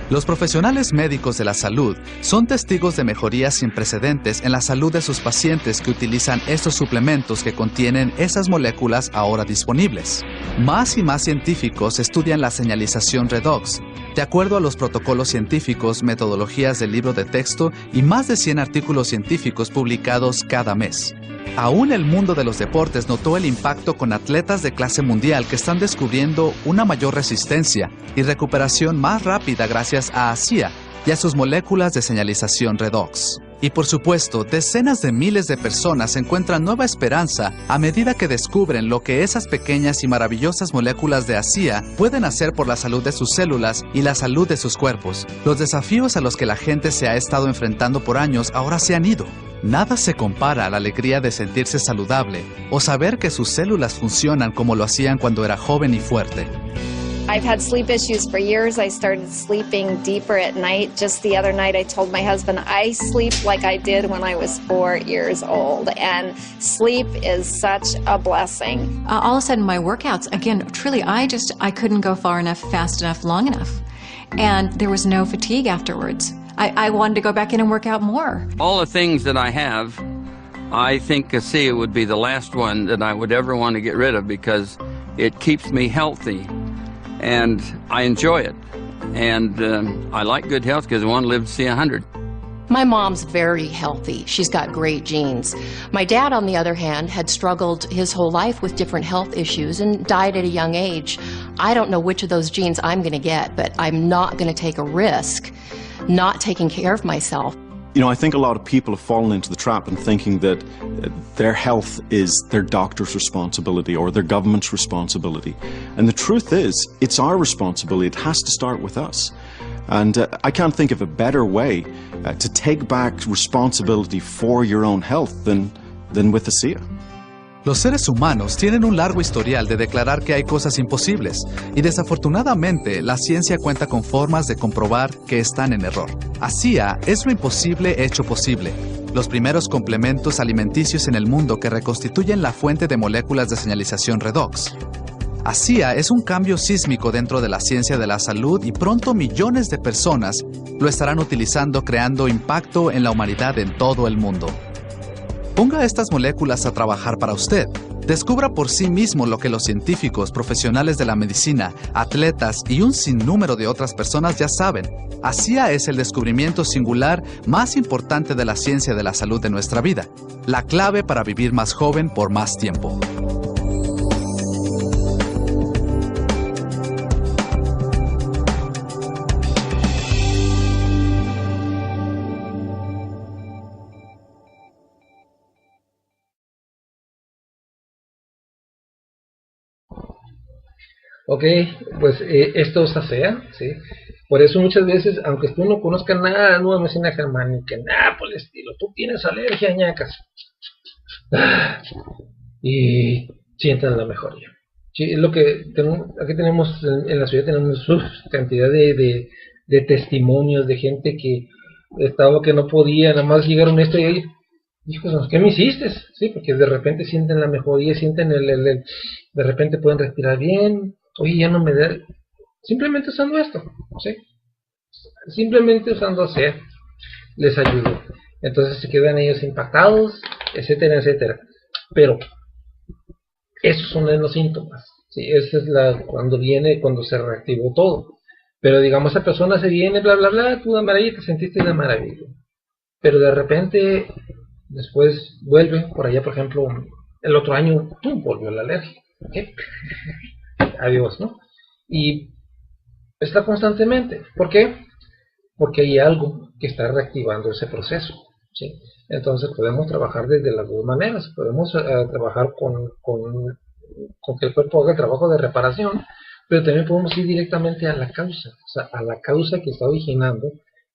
Los profesionales médicos de la salud son testigos de mejorías sin precedentes en la salud de sus pacientes que utilizan estos suplementos que contienen esas moléculas ahora disponibles. Más y más científicos estudian la señalización redox, de acuerdo a los protocolos científicos, metodologías del libro de texto y más de 100 artículos científicos publicados cada mes. Aún el mundo de los deportes notó el impacto con atletas de clase mundial que están descubriendo una mayor resistencia y recuperación más rápida gracias a ASEA y a sus moléculas de señalización redox. Y por supuesto, decenas de miles de personas encuentran nueva esperanza a medida que descubren lo que esas pequeñas y maravillosas moléculas de ASEA pueden hacer por la salud de sus células y la salud de sus cuerpos. Los desafíos a los que la gente se ha estado enfrentando por años ahora se han ido. Nada se compara a la alegría de sentirse saludable o saber que sus células funcionan como lo hacían cuando era joven y fuerte. I've had sleep issues for years. I started sleeping deeper at night. Just the other night I told my husband I sleep like I did when I was 4 years old. And sleep is such a blessing. All of a sudden my workouts, again, truly I couldn't go far enough, fast enough, long enough. And there was no fatigue afterwards. I wanted to go back in and work out more. All the things that I have, I think ASEA would be the last one that I would ever want to get rid of because it keeps me healthy. And I enjoy it. And I like good health because I want to live to see 100. My mom's very healthy. She's got great genes. My dad, on the other hand, had struggled his whole life with different health issues and died at a young age. I don't know which of those genes I'm going to get, but I'm not going to take a risk not taking care of myself. You know, I think a lot of people have fallen into the trap in thinking that their health is their doctor's responsibility or their government's responsibility. And the truth is, it's our responsibility. It has to start with us. And I can't think of a better way to take back responsibility for your own health than with ASEA. Los seres humanos tienen un largo historial de declarar que hay cosas imposibles, y desafortunadamente la ciencia cuenta con formas de comprobar que están en error. ASEA es lo imposible hecho posible. Los primeros complementos alimenticios en el mundo que reconstituyen la fuente de moléculas de señalización redox. ASEA es un cambio sísmico dentro de la ciencia de la salud y pronto millones de personas lo estarán utilizando, creando impacto en la humanidad en todo el mundo. Ponga estas moléculas a trabajar para usted. Descubra por sí mismo lo que los científicos, profesionales de la medicina, atletas y un sinnúmero de otras personas ya saben. ASEA es el descubrimiento singular más importante de la ciencia de la salud de nuestra vida. La clave para vivir más joven por más tiempo. Ok, pues esto es ASEA, ¿sí? Por eso muchas veces, aunque tú no conozcas nada de nueva medicina germánica, nada por el estilo, tú tienes alergia, ñacas, y sientas la mejoría. Sí, es lo que aquí tenemos en la ciudad, tenemos cantidad de testimonios de gente que estaba que no podía, nada más llegaron esto y ahí, hijos, ¿qué me hiciste? Sí, porque de repente sienten la mejoría, sienten de repente pueden respirar bien. Oye, ya no me da. Simplemente usando esto, ¿sí? Simplemente usando ASEA les ayuda. Entonces se quedan ellos impactados, etcétera, etcétera. Pero esos son los síntomas, ¿sí? Esa es cuando se reactivó todo. Pero digamos, esa persona se viene, bla, bla, bla, tú de maravilla, te sentiste de maravilla. Pero de repente, después vuelve, por allá, por ejemplo, el otro año, ¡pum!, volvió la alergia. ¿Okay? Adiós, ¿no? Y está constantemente. ¿Por qué? Porque hay algo que está reactivando ese proceso, ¿sí? Entonces podemos trabajar desde las dos maneras. Podemos trabajar con que el cuerpo haga el trabajo de reparación, pero también podemos ir directamente a la causa, o sea, a la causa que está originando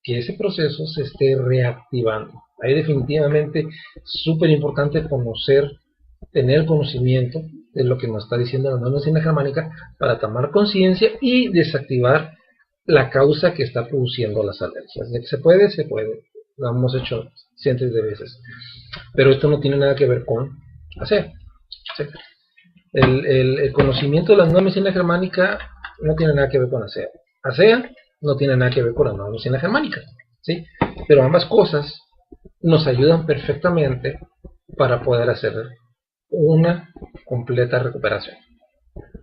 que ese proceso se esté reactivando. Ahí definitivamente súper importante tener conocimiento de lo que nos está diciendo la nueva medicina germánica para tomar conciencia y desactivar la causa que está produciendo las alergias. De que se puede, se puede. Lo hemos hecho cientos de veces. Pero esto no tiene nada que ver con ASEA. ¿Sí? El conocimiento de la nueva medicina germánica no tiene nada que ver con ASEA. ASEA no tiene nada que ver con la nueva medicina germánica, ¿sí? Pero ambas cosas nos ayudan perfectamente para poder hacer una completa recuperación,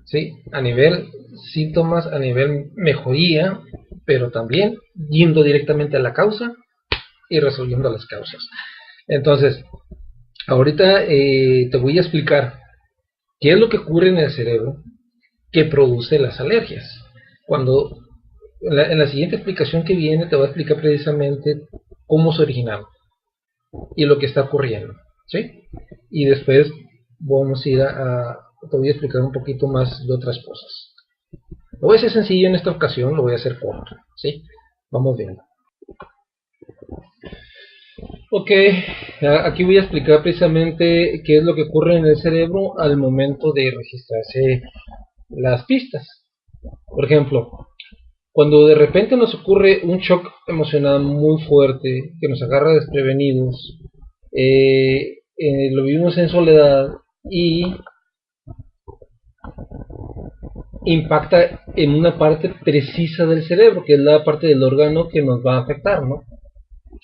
¿sí? A nivel síntomas, a nivel mejoría, pero también yendo directamente a la causa y resolviendo las causas. Entonces, ahorita te voy a explicar qué es lo que ocurre en el cerebro que produce las alergias. Cuando en la siguiente explicación que viene te voy a explicar precisamente cómo se originaron y lo que está ocurriendo, ¿sí? Y después vamos a ir te voy a explicar un poquito más de otras cosas. Lo voy a hacer sencillo en esta ocasión, lo voy a hacer corto, ¿sí? Vamos viendo. Ok, aquí voy a explicar precisamente qué es lo que ocurre en el cerebro al momento de registrarse las pistas. Por ejemplo, cuando de repente nos ocurre un shock emocional muy fuerte que nos agarra desprevenidos, lo vivimos en soledad y impacta en una parte precisa del cerebro, que es la parte del órgano que nos va a afectar, ¿no?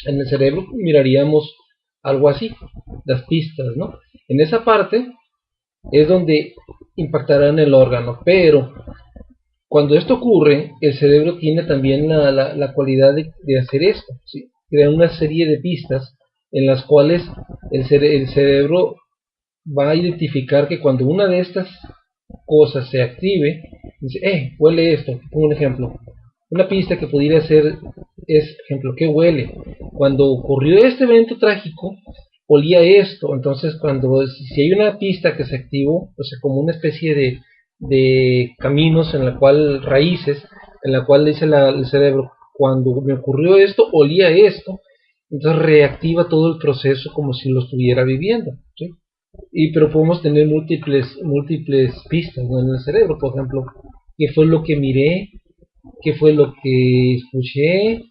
En el cerebro miraríamos algo así, las pistas, ¿no? En esa parte es donde impactarán el órgano, pero cuando esto ocurre, el cerebro tiene también la cualidad de hacer esto, ¿sí? Crea una serie de pistas en las cuales el cerebro va a identificar que cuando una de estas cosa se active, dice, huele esto. Pongo un ejemplo. Una pista que pudiera ser es, por ejemplo, ¿qué huele? Cuando ocurrió este evento trágico, olía esto. Entonces, si hay una pista que se activó, o sea, como una especie de caminos en la cual, raíces, en la cual dice el cerebro, cuando me ocurrió esto, olía esto, entonces reactiva todo el proceso como si lo estuviera viviendo, ¿sí? Pero podemos tener múltiples pistas, ¿no?, en el cerebro. Por ejemplo, ¿qué fue lo que miré? ¿Qué fue lo que escuché?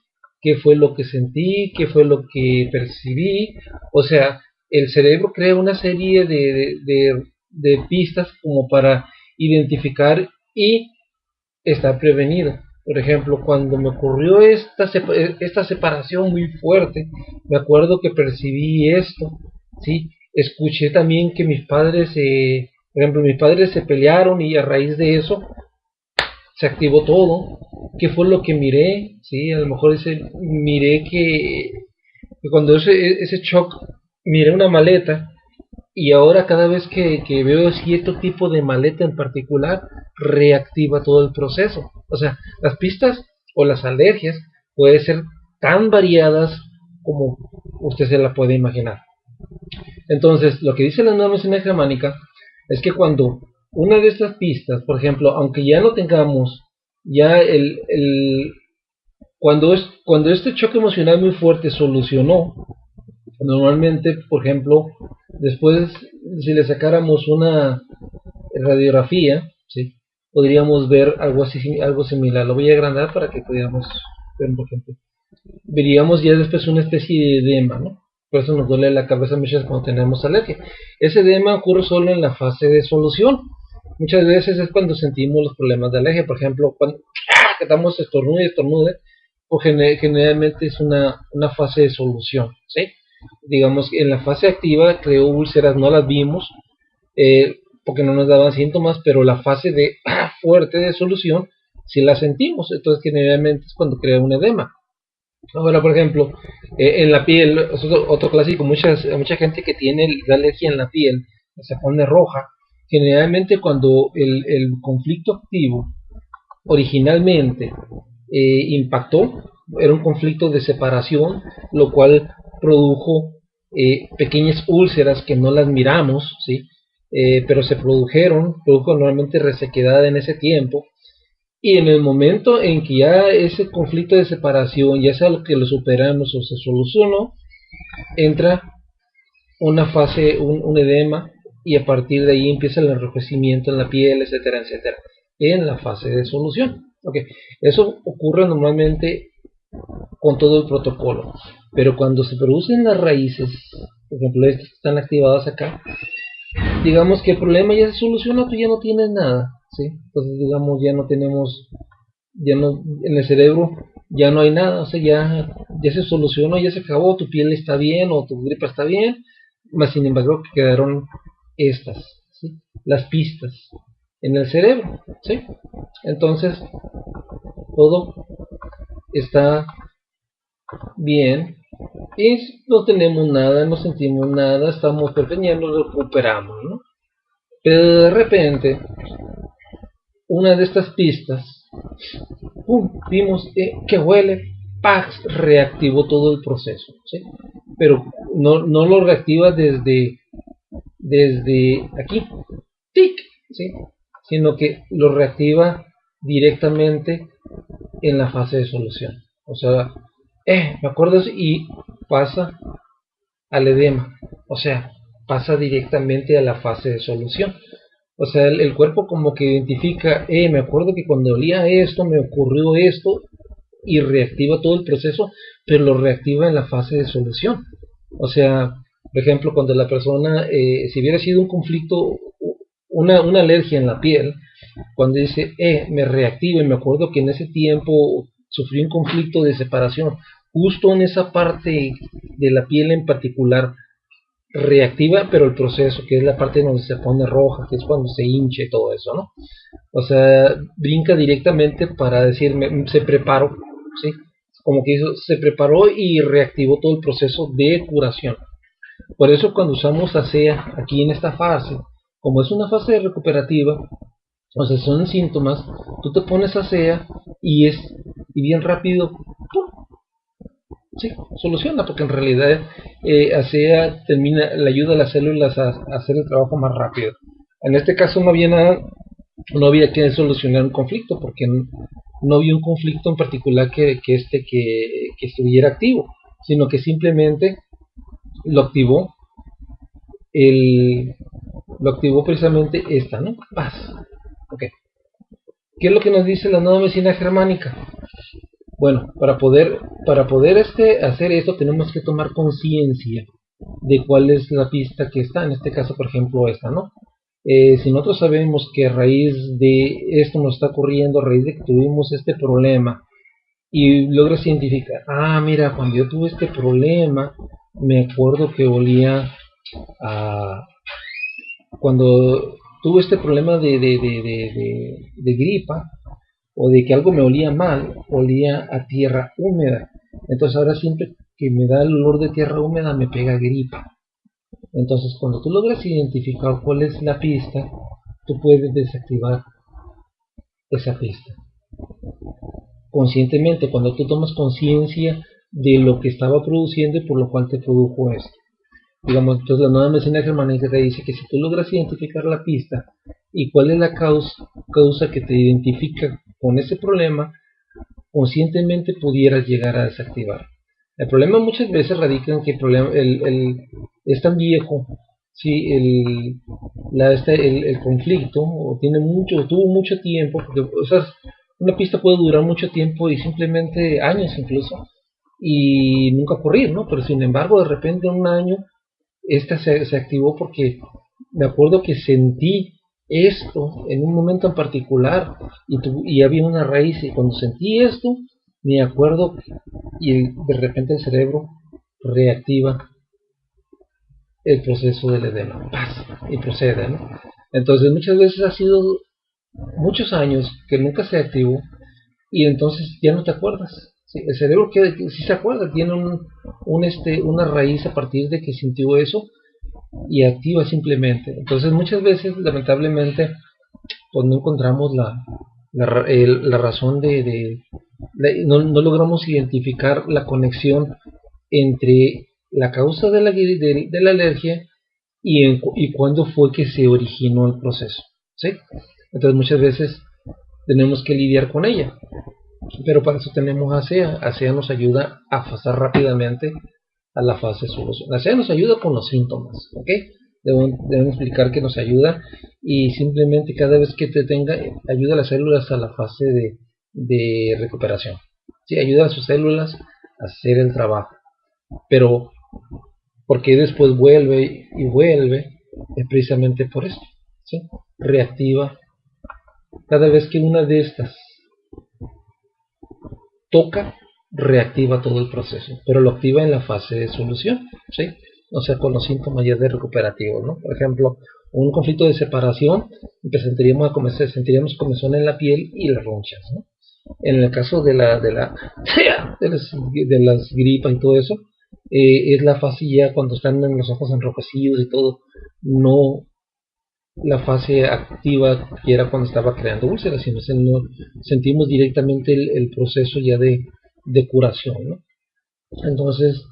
¿Qué fue lo que sentí? ¿Qué fue lo que percibí? O sea, el cerebro crea una serie de pistas como para identificar y estar prevenido. Por ejemplo, cuando me ocurrió esta separación muy fuerte, me acuerdo que percibí esto, ¿sí? Escuché también que mis padres se pelearon y a raíz de eso se activó todo. ¿Qué fue lo que miré? ¿Sí? A lo mejor miré que cuando ese shock, miré una maleta, y ahora cada vez que veo cierto tipo de maleta en particular, reactiva todo el proceso. O sea, las pistas o las alergias pueden ser tan variadas como usted se la puede imaginar. Entonces, lo que dice la nueva medicina germánica es que cuando una de estas pistas, por ejemplo, aunque ya no tengamos ya cuando este choque emocional muy fuerte solucionó, normalmente, por ejemplo, después, si le sacáramos una radiografía, ¿sí?, podríamos ver algo similar. Lo voy a agrandar para que pudiéramos ver, por ejemplo. Veríamos ya después una especie de edema, ¿no? Por eso nos duele la cabeza muchas veces cuando tenemos alergia. Ese edema ocurre solo en la fase de solución. Muchas veces es cuando sentimos los problemas de alergia. Por ejemplo, cuando estamos estornude, pues generalmente es una fase de solución, ¿sí? Digamos que en la fase activa creó úlceras, no las vimos porque no nos daban síntomas, pero la fase de fuerte de solución sí la sentimos. Entonces generalmente es cuando crea un edema. Ahora, por ejemplo, en la piel, otro clásico, mucha gente que tiene la alergia en la piel se pone roja. Generalmente cuando el conflicto activo originalmente impactó, era un conflicto de separación, lo cual produjo pequeñas úlceras que no las miramos, ¿sí? Pero se produjo normalmente resequedad en ese tiempo, y en el momento en que ya ese conflicto de separación, ya sea lo que lo superamos o se solucionó, entra una fase, un edema, y a partir de ahí empieza el enrojecimiento en la piel, etcétera, etcétera, en la fase de solución. Okay. Eso ocurre normalmente con todo el protocolo, pero cuando se producen las raíces, por ejemplo estas que están activadas acá, digamos que el problema ya se soluciona, tú ya no tienes nada, ¿sí? Entonces digamos ya no tenemos, en el cerebro ya no hay nada, o sea, ya se solucionó, ya se acabó, tu piel está bien o tu gripa está bien, más sin embargo quedaron estas, ¿sí?, las pistas en el cerebro, ¿sí? Entonces todo está bien y no tenemos nada, no sentimos nada, estamos perfectos, ya nos recuperamos, ¿no? Pero de repente una de estas pistas, vimos que huele, ¡pax!, reactivó todo el proceso, ¿sí? Pero no lo reactiva desde aquí, tic, ¿sí?, sino que lo reactiva directamente en la fase de solución. O sea, me acuerdo, y pasa al edema, o sea, pasa directamente a la fase de solución. O sea, el cuerpo como que identifica, me acuerdo que cuando olía esto, me ocurrió esto, y reactiva todo el proceso, pero lo reactiva en la fase de solución. O sea, por ejemplo, cuando la persona, si hubiera sido un conflicto, una alergia en la piel, cuando dice, me reactiva, y me acuerdo que en ese tiempo sufrí un conflicto de separación, justo en esa parte de la piel en particular, reactiva, pero el proceso, que es la parte donde se pone roja, que es cuando se hincha y todo eso, ¿no? O sea, brinca directamente para decirme, se preparó, ¿sí? Como que se preparó y reactivó todo el proceso de curación. Por eso cuando usamos ASEA aquí en esta fase, como es una fase recuperativa, o sea, son síntomas, tú te pones ASEA y bien rápido, ¡pum! Sí, soluciona, porque en realidad ASEA le ayuda a las células a hacer el trabajo más rápido. En este caso no había que solucionar un conflicto, porque no había un conflicto en particular que estuviera activo, sino que simplemente lo activó precisamente esta, ¿no? Paz. Okay. ¿Qué es lo que nos dice la nueva medicina germánica? Bueno, para poder hacer esto tenemos que tomar conciencia de cuál es la pista que está, en este caso por ejemplo esta, ¿no? Si nosotros sabemos que a raíz de esto nos está ocurriendo, a raíz de que tuvimos este problema, y logras identificar, mira, cuando yo tuve este problema, me acuerdo que olía a... Cuando tuve este problema de gripa, o de que algo me olía mal, olía a tierra húmeda. Entonces ahora siempre que me da el olor de tierra húmeda me pega gripa. Entonces cuando tú logras identificar cuál es la pista, tú puedes desactivar esa pista. Conscientemente, cuando tú tomas conciencia de lo que estaba produciendo y por lo cual te produjo esto. Digamos, entonces la nueva medicina germánica te dice que si tú logras identificar la pista y cuál es la causa que te identifica con ese problema, conscientemente pudieras llegar a desactivar. El problema muchas veces radica en que el problema es tan viejo, ¿sí? el conflicto tuvo mucho tiempo, porque una pista puede durar mucho tiempo y simplemente años incluso, y nunca ocurrir, ¿no? Pero sin embargo, de repente en un año, esta se activó porque me acuerdo que sentí esto en un momento en particular y había una raíz, y cuando sentí esto, me acuerdo y de repente el cerebro reactiva el proceso del edema, paz, y procede, ¿no? Entonces muchas veces ha sido muchos años que nunca se activó y entonces ya no te acuerdas. Sí, el cerebro que sí se acuerda, tiene una raíz a partir de que sintió eso y activa simplemente. Entonces muchas veces lamentablemente pues no encontramos la razón no logramos identificar la conexión entre la causa de la alergia y cuándo fue que se originó el proceso, ¿sí? Entonces muchas veces tenemos que lidiar con ella, pero para eso tenemos ASEA. ASEA nos ayuda a pasar rápidamente a la fase de solución. ASEA nos ayuda con los síntomas, ¿ok? Debemos explicar que nos ayuda, y simplemente cada vez que ayuda a las células a la fase de recuperación, ¿sí? Ayuda a sus células a hacer el trabajo, pero porque después vuelve y vuelve, es precisamente por esto, ¿sí? Reactiva cada vez que una de estas toca, reactiva todo el proceso, pero lo activa en la fase de solución, ¿sí? O sea, con los síntomas ya de recuperativo, ¿no? Por ejemplo, un conflicto de separación, sentiríamos comezón en la piel y las ronchas, ¿no? En el caso de las gripas y todo eso, es la fase ya cuando están en los ojos enrojecidos y todo, no la fase activa que era cuando estaba creando úlceras, sino sentimos directamente el proceso ya de curación, ¿no? Entonces,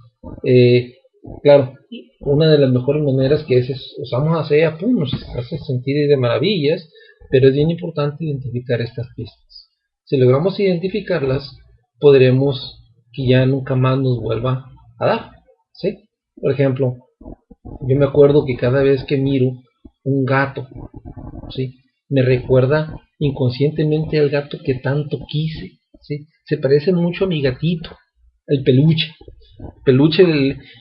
claro, una de las mejores maneras que usamos ASEA, pum, nos hace sentir de maravillas, pero es bien importante identificar estas pistas. Si logramos identificarlas, podremos que ya nunca más nos vuelva a dar, ¿sí? Por ejemplo, yo me acuerdo que cada vez que miro un gato, ¿sí?, me recuerda inconscientemente al gato que tanto quise, ¿sí? Se parece mucho a mi gatito, el peluche,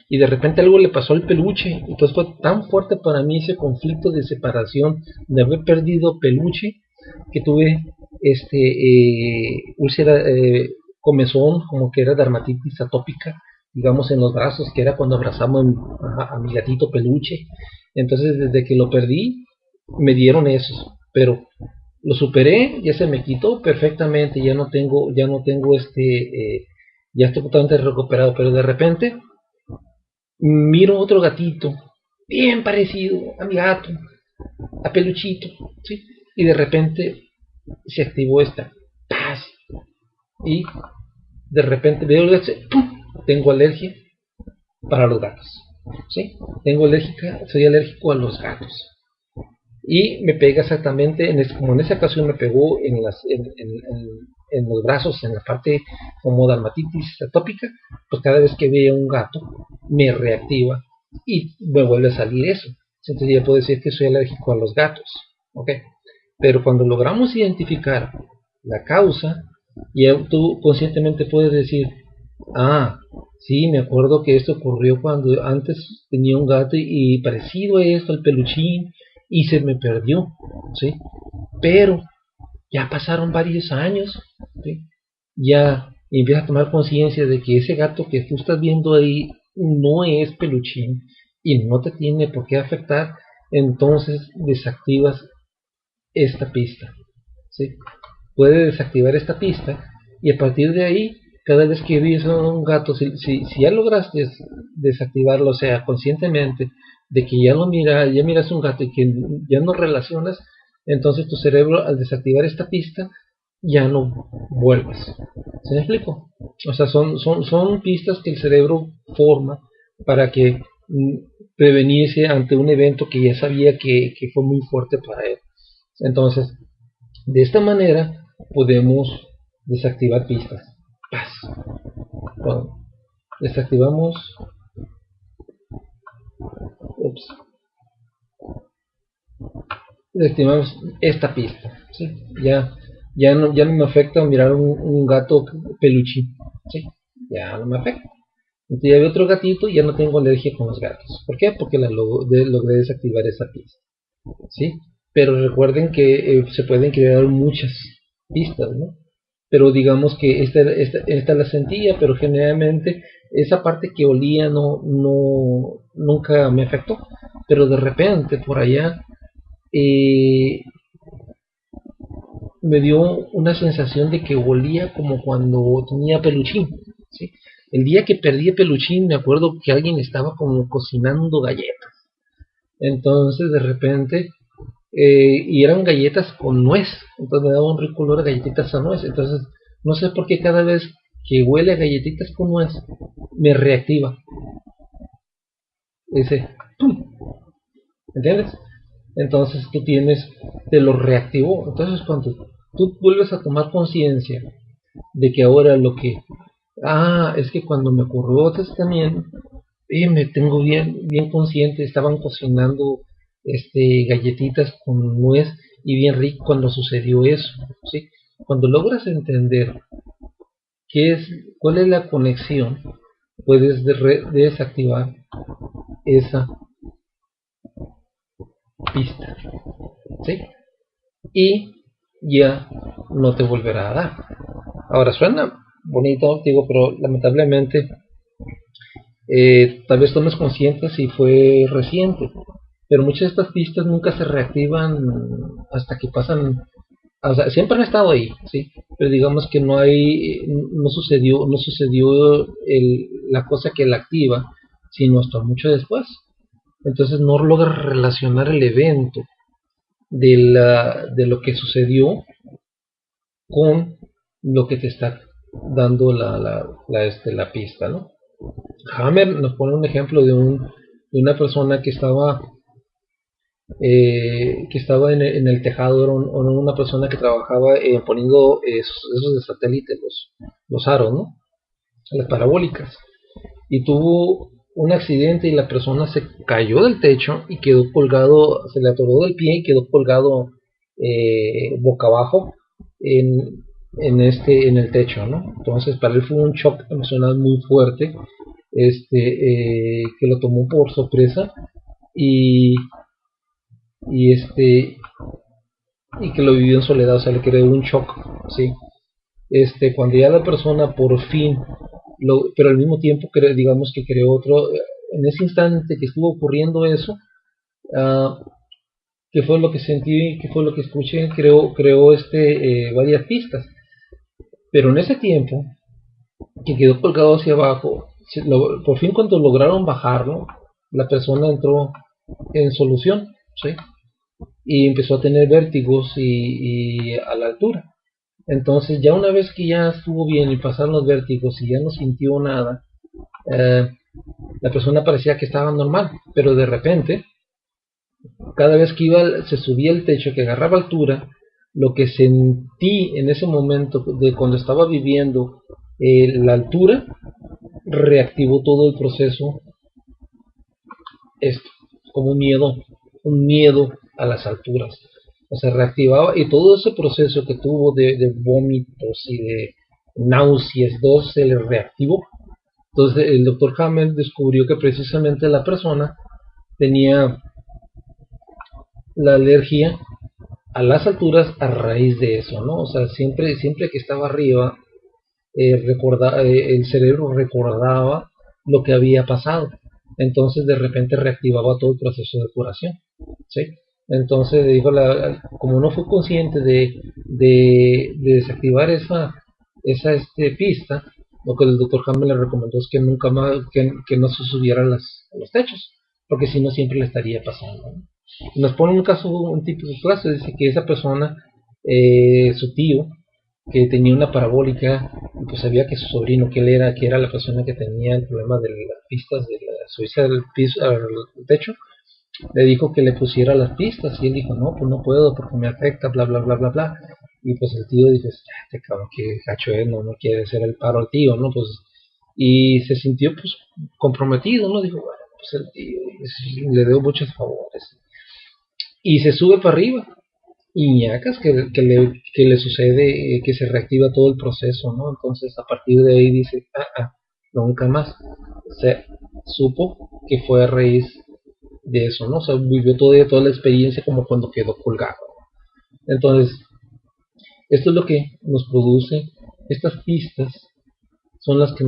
y de repente algo le pasó al peluche. Entonces fue tan fuerte para mí ese conflicto de separación, de haber perdido peluche, que tuve úlcera, comezón, como que era dermatitis atópica, digamos, en los brazos, que era cuando abrazamos a mi gatito peluche. Entonces desde que lo perdí me dieron esos, pero lo superé, ya se me quitó perfectamente, ya no tengo ya estoy totalmente recuperado. Pero de repente miro otro gatito bien parecido a mi gato, a Peluchito, ¿sí? Y de repente se activó esta paz, y de repente veo ¡pum! Tengo alergia para los gatos, ¿sí? Soy alérgico a los gatos. Y me pega exactamente, como en esa ocasión me pegó en los brazos, en la parte como dermatitis atópica, pues cada vez que veo un gato me reactiva y me vuelve a salir eso. Entonces ya puedo decir que soy alérgico a los gatos, ¿ok? Pero cuando logramos identificar la causa, ya tú conscientemente puedes decir, sí, me acuerdo que esto ocurrió cuando antes tenía un gato y parecido a esto, al Peluchín, y se me perdió, ¿sí? Pero ya pasaron varios años, ¿sí? Ya empiezas a tomar conciencia de que ese gato que tú estás viendo ahí no es Peluchín y no te tiene por qué afectar. Entonces desactivas esta pista, ¿sí? Puedes desactivar esta pista y a partir de ahí, cada vez que ves a un gato, si ya lograste desactivarlo, o sea, conscientemente, de que ya miras un gato y que ya no relacionas, entonces tu cerebro al desactivar esta pista ya no vuelves. ¿Se me explico? O sea, son pistas que el cerebro forma para que prevenirse ante un evento que ya sabía que fue muy fuerte para él. Entonces, de esta manera podemos desactivar pistas. Paz. Bueno, desactivamos esta pista, ¿sí? Ya no me afecta mirar un gato peluchín, ¿sí? Ya no me afecta. Entonces ya veo otro gatito y ya no tengo alergia con los gatos. ¿Por qué? Porque logré desactivar esa pista, ¿sí? Pero recuerden que se pueden crear muchas pistas, ¿no? Pero digamos que esta la sentía, pero generalmente esa parte que olía nunca me afectó. Pero de repente por allá me dio una sensación de que olía como cuando tenía Peluchín, ¿sí? El día que perdí a Peluchín me acuerdo que alguien estaba como cocinando galletas. Entonces de repente y eran galletas con nuez, entonces me daba un rico olor a galletitas a nuez. Entonces no sé por qué cada vez que huele a galletitas con nuez me reactiva ese ¡pum! ¿Entiendes? Entonces te lo reactivó. Entonces cuando tú vuelves a tomar conciencia de que ahora es que cuando me ocurrió también me tengo bien consciente, estaban cocinando galletitas con nuez y bien rico cuando sucedió eso, ¿sí? Cuando logras entender cuál es la conexión, puedes desactivar esa pista, ¿sí? Y ya no te volverá a dar. Ahora suena bonito, digo, pero lamentablemente tal vez tomes consciente si fue reciente, pero muchas de estas pistas nunca se reactivan hasta que pasan, o sea, siempre han estado ahí, ¿sí? Pero digamos que no sucedió la cosa que la activa, sino hasta mucho después. Entonces no logras relacionar el evento de lo que sucedió con lo que te está dando la pista, ¿no? Hammer nos pone un ejemplo de una persona que estaba en el tejado, era una persona que trabajaba poniendo esos de satélite, los aros, ¿no? Las parabólicas, y tuvo un accidente y la persona se cayó del techo y quedó colgado, se le atoró del pie y quedó colgado boca abajo en el techo, ¿no? Entonces para él fue un shock emocional muy fuerte, que lo tomó por sorpresa y que lo vivió en soledad, o sea, le creó un shock, ¿sí? Cuando ya la persona por fin, pero al mismo tiempo digamos que creó otro, en ese instante que estuvo ocurriendo eso, que fue lo que sentí, que fue lo que escuché, creó varias pistas. Pero en ese tiempo que quedó colgado hacia abajo, por fin cuando lograron bajarlo, la persona entró en solución, ¿sí? y empezó a tener vértigos y a la altura. Entonces ya una vez que ya estuvo bien y pasaron los vértigos y ya no sintió nada, la persona parecía que estaba normal, pero de repente, cada vez que se subía el techo, que agarraba altura, lo que sentí en ese momento de cuando estaba viviendo la altura, reactivó todo el proceso, esto, como un miedo a las alturas. O sea, reactivaba, y todo ese proceso que tuvo de vómitos y de náuseas, todo se le reactivó. Entonces el doctor Hammer descubrió que precisamente la persona tenía la alergia a las alturas a raíz de eso, ¿no? O sea, siempre que estaba arriba, el cerebro recordaba lo que había pasado. Entonces de repente reactivaba todo el proceso de curación, ¿sí? Entonces dijo, como no fue consciente de desactivar esa pista, lo que el doctor Hammer le recomendó es que nunca más, que no se subiera a los techos, porque si no siempre le estaría pasando, ¿no? Y nos pone un típico caso, dice que esa persona, su tío, que tenía una parabólica, y pues sabía que su sobrino, que era la persona que tenía el problema de las pistas, de la subirse al techo, le dijo que le pusiera las pistas, y él dijo, no, pues no puedo porque me afecta, bla, bla, bla, bla, bla. Y pues el tío dice, este cabrón, que gacho es, no quiere hacer el paro al tío, ¿no? Pues, y se sintió pues comprometido, ¿no? Dijo, bueno, pues el tío, le debo muchos favores. Y se sube para arriba, y ñacas que le sucede, que se reactiva todo el proceso, ¿no? Entonces a partir de ahí dice, nunca más. Se supo que fue a raíz de eso, ¿no? O sea, vivió toda la experiencia como cuando quedó colgado. Entonces, esto es lo que nos produce, estas pistas son las que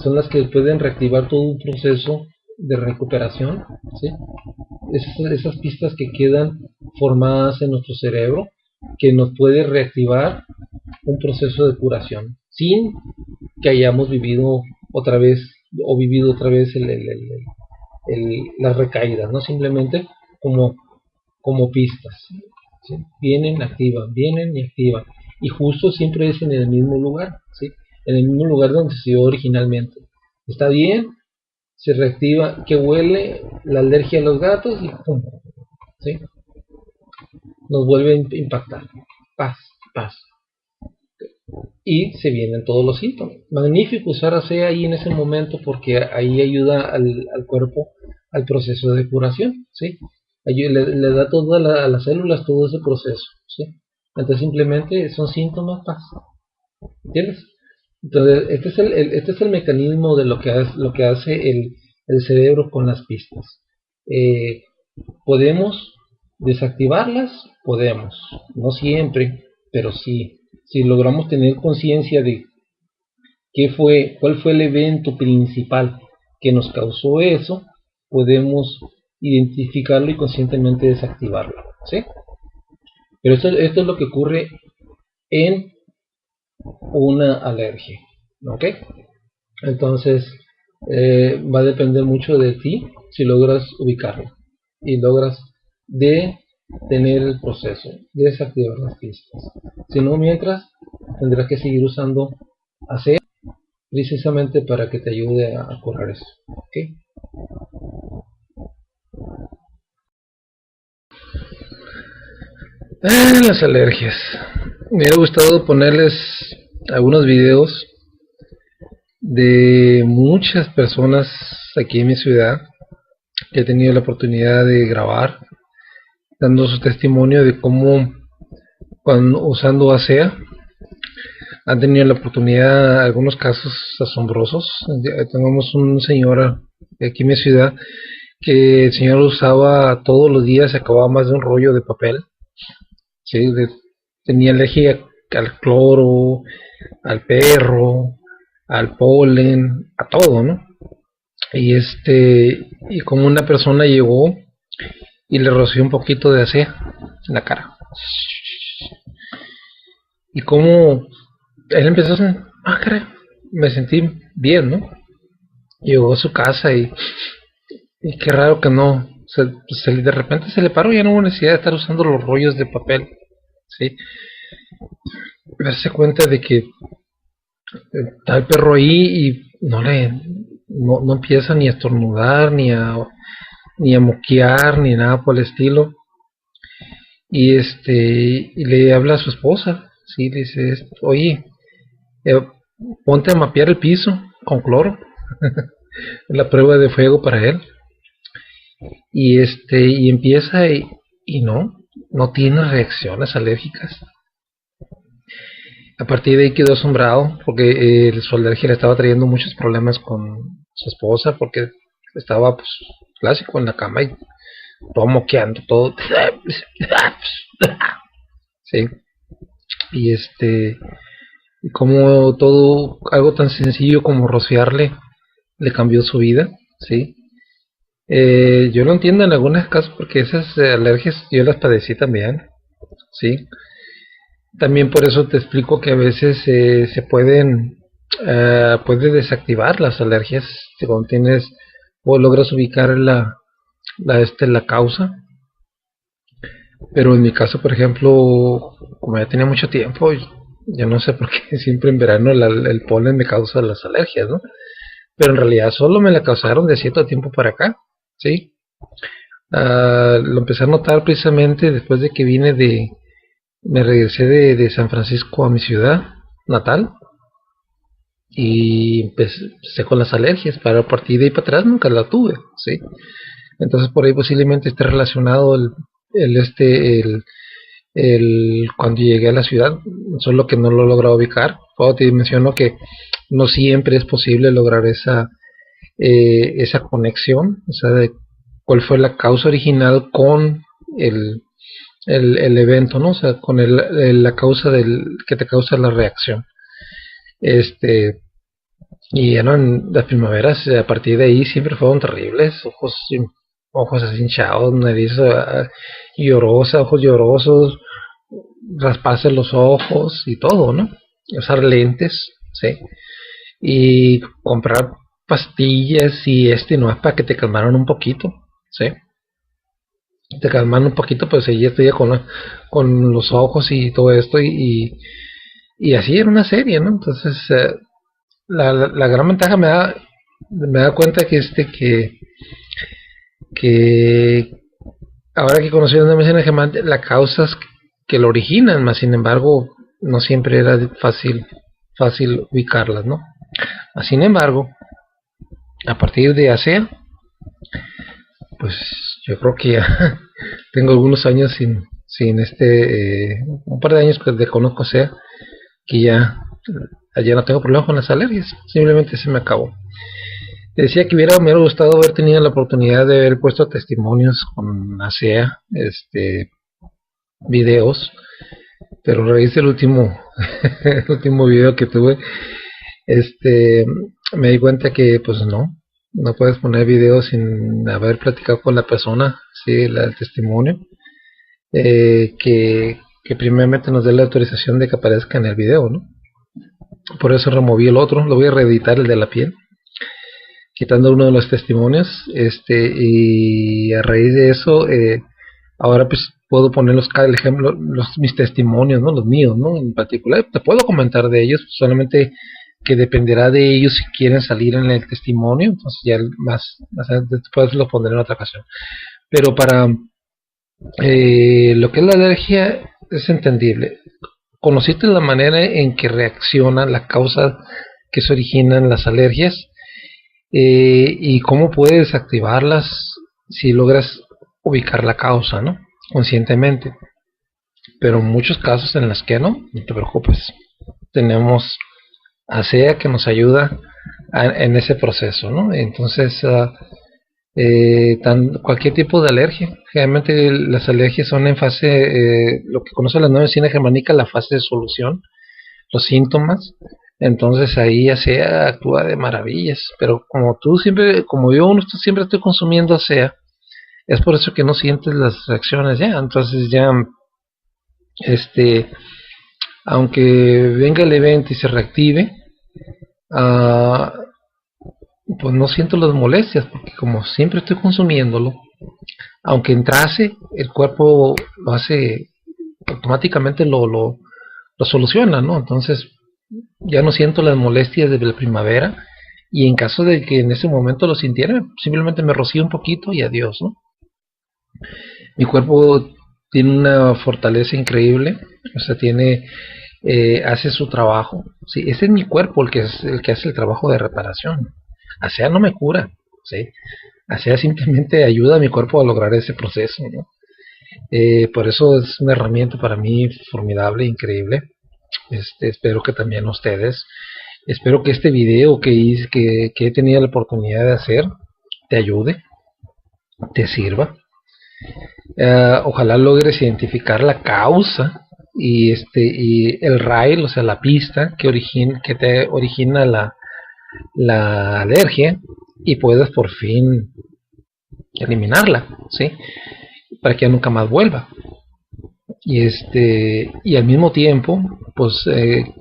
son las que pueden reactivar todo un proceso de recuperación, ¿sí? Esas pistas que quedan formadas en nuestro cerebro, que nos puede reactivar un proceso de curación, sin que hayamos vivido otra vez las recaídas, ¿no? Simplemente como pistas, ¿sí? Vienen y activan, y justo siempre es en el mismo lugar, ¿sí? En el mismo lugar donde se dio originalmente. Está bien, se reactiva, que huele la alergia a los gatos y ¡pum! ¿Sí? Nos vuelve a impactar. Paz. Y se vienen todos los síntomas. Magnífico usar AC ahí en ese momento, porque ahí ayuda al cuerpo al proceso de curación, ¿sí? Le da a las células todo ese proceso, ¿sí? Entonces simplemente son síntomas, paz. ¿Entiendes? Entonces este es el mecanismo de lo que hace el cerebro con las pistas. ¿Podemos desactivarlas? Podemos, no siempre, pero sí. Si logramos tener conciencia de cuál fue el evento principal que nos causó eso, podemos identificarlo y conscientemente desactivarlo, ¿sí? Pero esto es lo que ocurre en una alergia, ¿ok? Entonces va a depender mucho de ti si logras ubicarlo y logras tener el proceso de desactivar las pistas. Si no, mientras tendrás que seguir usando AC precisamente para que te ayude a curar eso, ¿ok? Las alergias. Me hubiera gustado ponerles algunos videos de muchas personas aquí en mi ciudad que he tenido la oportunidad de grabar, dando su testimonio de cómo usando ASEA han tenido la oportunidad, algunos casos asombrosos. Tenemos un señor aquí en mi ciudad que el señor usaba todos los días, se acababa más de un rollo de papel, ¿sí? Tenía alergia al cloro, al perro, al polen, a todo, ¿no? Y como una persona llegó y le roció un poquito de ASEA en la cara, y como él empezó a caray, me sentí bien, ¿no? Llegó a su casa y qué raro que no de repente se le paró, ya no hubo necesidad de estar usando los rollos de papel, ¿sí? Darse cuenta de que está el perro ahí y no empieza ni a estornudar, ni a moquear, ni nada por el estilo. Y y le habla a su esposa, ¿sí? Le dice, oye, ponte a mapear el piso con cloro. La prueba de fuego para él. Y empieza y no tiene reacciones alérgicas. A partir de ahí quedó asombrado porque su alergia le estaba trayendo muchos problemas con su esposa, porque estaba pues clásico en la cama y todo moqueando, todo. Sí. Y como todo, algo tan sencillo como rociarle le cambió su vida, ¿sí? Yo lo entiendo en algunos casos porque esas alergias yo las padecí también, ¿sí? También por eso te explico que a veces se puede desactivar las alergias cuando tienes o logras ubicar la causa. Pero en mi caso, por ejemplo, como ya tenía mucho tiempo, yo no sé por qué siempre en verano el polen me causa las alergias, ¿no? Pero en realidad solo me la causaron de cierto tiempo para acá, ¿sí? Lo empecé a notar precisamente después de que me regresé de San Francisco a mi ciudad natal y empecé con las alergias, para a partir de ahí para atrás nunca la tuve, ¿sí? Entonces por ahí posiblemente esté relacionado cuando llegué a la ciudad, solo que no lo he logrado ubicar. Te menciono que no siempre es posible lograr esa conexión, o sea, de cuál fue la causa original con el evento, ¿no? O sea, con la causa que te causa la reacción. Y ya no, en las primaveras, a partir de ahí siempre fueron terribles, ojos así hinchados, nariz llorosa, ojos llorosos, rasparse los ojos y todo, ¿no? Usar lentes, ¿sí? Y comprar pastillas y no es para que te calmaran un poquito, ¿sí? Te calman un poquito, pero seguía con los ojos y todo esto y así era una serie, ¿no? Entonces la gran ventaja me da cuenta que ahora que conocí una medicina germana, las causas que lo originan, más sin embargo no siempre era fácil ubicarlas, ¿no? Sin embargo, a partir de ASEA, pues yo creo que ya tengo algunos años sin un par de años que conozco ASEA, que ya no tengo problemas con las alergias, simplemente se me acabó. Te decía que me hubiera gustado haber tenido la oportunidad de haber puesto testimonios con ASEA, videos, pero a raíz del último el último video que tuve, me di cuenta que pues no puedes poner videos sin haber platicado con la persona, sí, el testimonio, que primeramente nos dé la autorización de que aparezca en el video, ¿no? Por eso removí el otro, lo voy a reeditar, el de la piel, quitando uno de los testimonios, y a raíz de eso, ahora pues puedo poner mis testimonios, ¿no? Los míos, ¿no? En particular, te puedo comentar de ellos, solamente que dependerá de ellos si quieren salir en el testimonio, entonces ya más después lo pondré en otra ocasión. Pero para lo que es la alergia es entendible. Conociste la manera en que reacciona la causa que se originan las alergias, y cómo puedes activarlas si logras ubicar la causa, ¿no? Conscientemente. Pero en muchos casos en los que no te preocupes, tenemos ASEA que nos ayuda en ese proceso, ¿no? Entonces cualquier tipo de alergia, generalmente las alergias son en fase, lo que conoce la nueva medicina germánica, la fase de solución, los síntomas. Entonces ahí ASEA actúa de maravillas, pero como yo siempre estoy consumiendo ASEA, es por eso que no sientes las reacciones ya. Entonces ya aunque venga el evento y se reactive, pues no siento las molestias, porque como siempre estoy consumiéndolo, aunque entrase, el cuerpo lo hace, automáticamente lo soluciona, ¿no? Entonces ya no siento las molestias de la primavera, y en caso de que en ese momento lo sintiera, simplemente me rocío un poquito y adiós, ¿no? Mi cuerpo tiene una fortaleza increíble, o sea, hace su trabajo. Sí, ese es mi cuerpo el que hace el trabajo de reparación. ASEA no me cura, ¿sí? ASEA simplemente ayuda a mi cuerpo a lograr ese proceso, ¿no? Por eso es una herramienta para mí formidable, increíble. Espero que también ustedes. Espero que este video que he tenido la oportunidad de hacer te ayude, te sirva. Ojalá logres identificar la causa y el rail, o sea, la pista que te origina la alergia, y puedas por fin eliminarla, ¿sí? Para que ya nunca más vuelva. Y al mismo tiempo, pues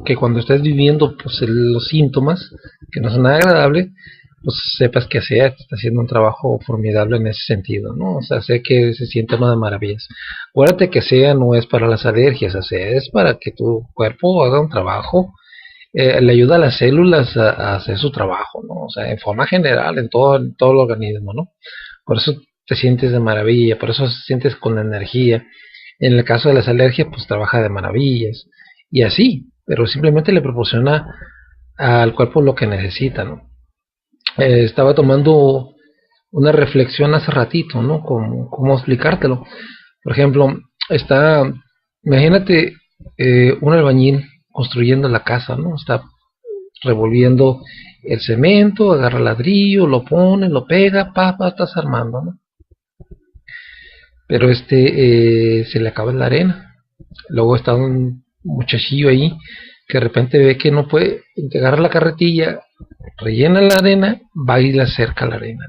que cuando estés viviendo pues los síntomas que no son nada agradables, pues sepas que ASEA está haciendo un trabajo formidable en ese sentido, ¿no? O sea, sé que se siente una de maravillas. Acuérdate que ASEA no es para las alergias, ASEA es para que tu cuerpo haga un trabajo, le ayuda a las células a hacer su trabajo, ¿no? O sea, en forma general, en todo el organismo, ¿no? Por eso te sientes de maravilla, por eso te sientes con energía. En el caso de las alergias, pues trabaja de maravillas, y así, pero simplemente le proporciona al cuerpo lo que necesita, ¿no? Estaba tomando una reflexión hace ratito, ¿no? ¿Cómo explicártelo? Por ejemplo, imagínate un albañil construyendo la casa, ¿no? Está revolviendo el cemento, agarra el ladrillo, lo pone, lo pega, estás armando, ¿no? Pero se le acaba la arena. Luego está un muchachillo ahí que de repente ve que no puede, agarra la carretilla, rellena la arena, va y le acerca la arena.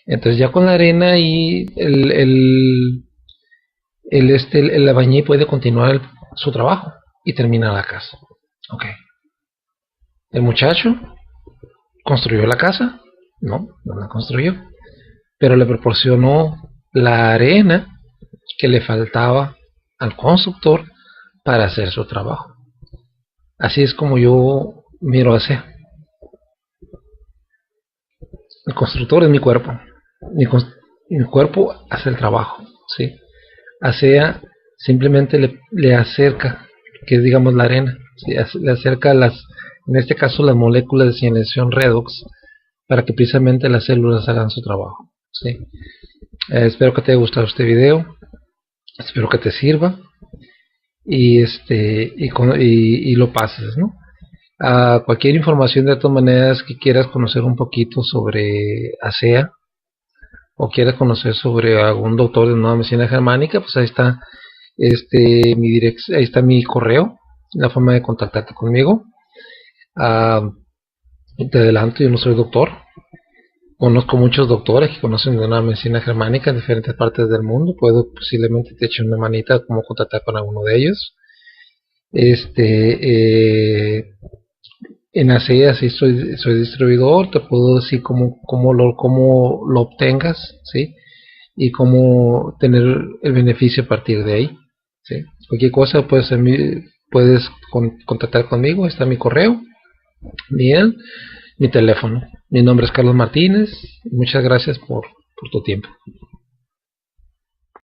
Entonces ya con la arena y el albañil puede continuar su trabajo y termina la casa. Ok. El muchacho construyó la casa, no la construyó, pero le proporcionó la arena que le faltaba al constructor para hacer su trabajo. Así es como yo miro a ASEA. El constructor es mi cuerpo. Mi cuerpo hace el trabajo, ¿sí? ASEA simplemente le acerca, que es, digamos, la arena, ¿sí? Le acerca en este caso las moléculas de señalización redox, para que precisamente las células hagan su trabajo, ¿sí? Espero que te haya gustado este video, espero que te sirva y lo pases, ¿no? Cualquier información, de todas maneras, que quieras conocer un poquito sobre ASEA o quieras conocer sobre algún doctor de nueva medicina germánica, pues ahí está ahí está mi correo, la forma de contactarte conmigo. Te adelanto, yo no soy doctor. Conozco muchos doctores que conocen de una medicina germánica en diferentes partes del mundo. Puedo posiblemente te eche una manita como contactar con alguno de ellos. En ASEA sí soy distribuidor. Te puedo decir cómo lo obtengas, ¿sí? Y cómo tener el beneficio a partir de ahí, ¿sí? Cualquier cosa puedes contactar conmigo. Está mi correo, mi teléfono. Mi nombre es Carlos Martínez. Muchas gracias por tu tiempo.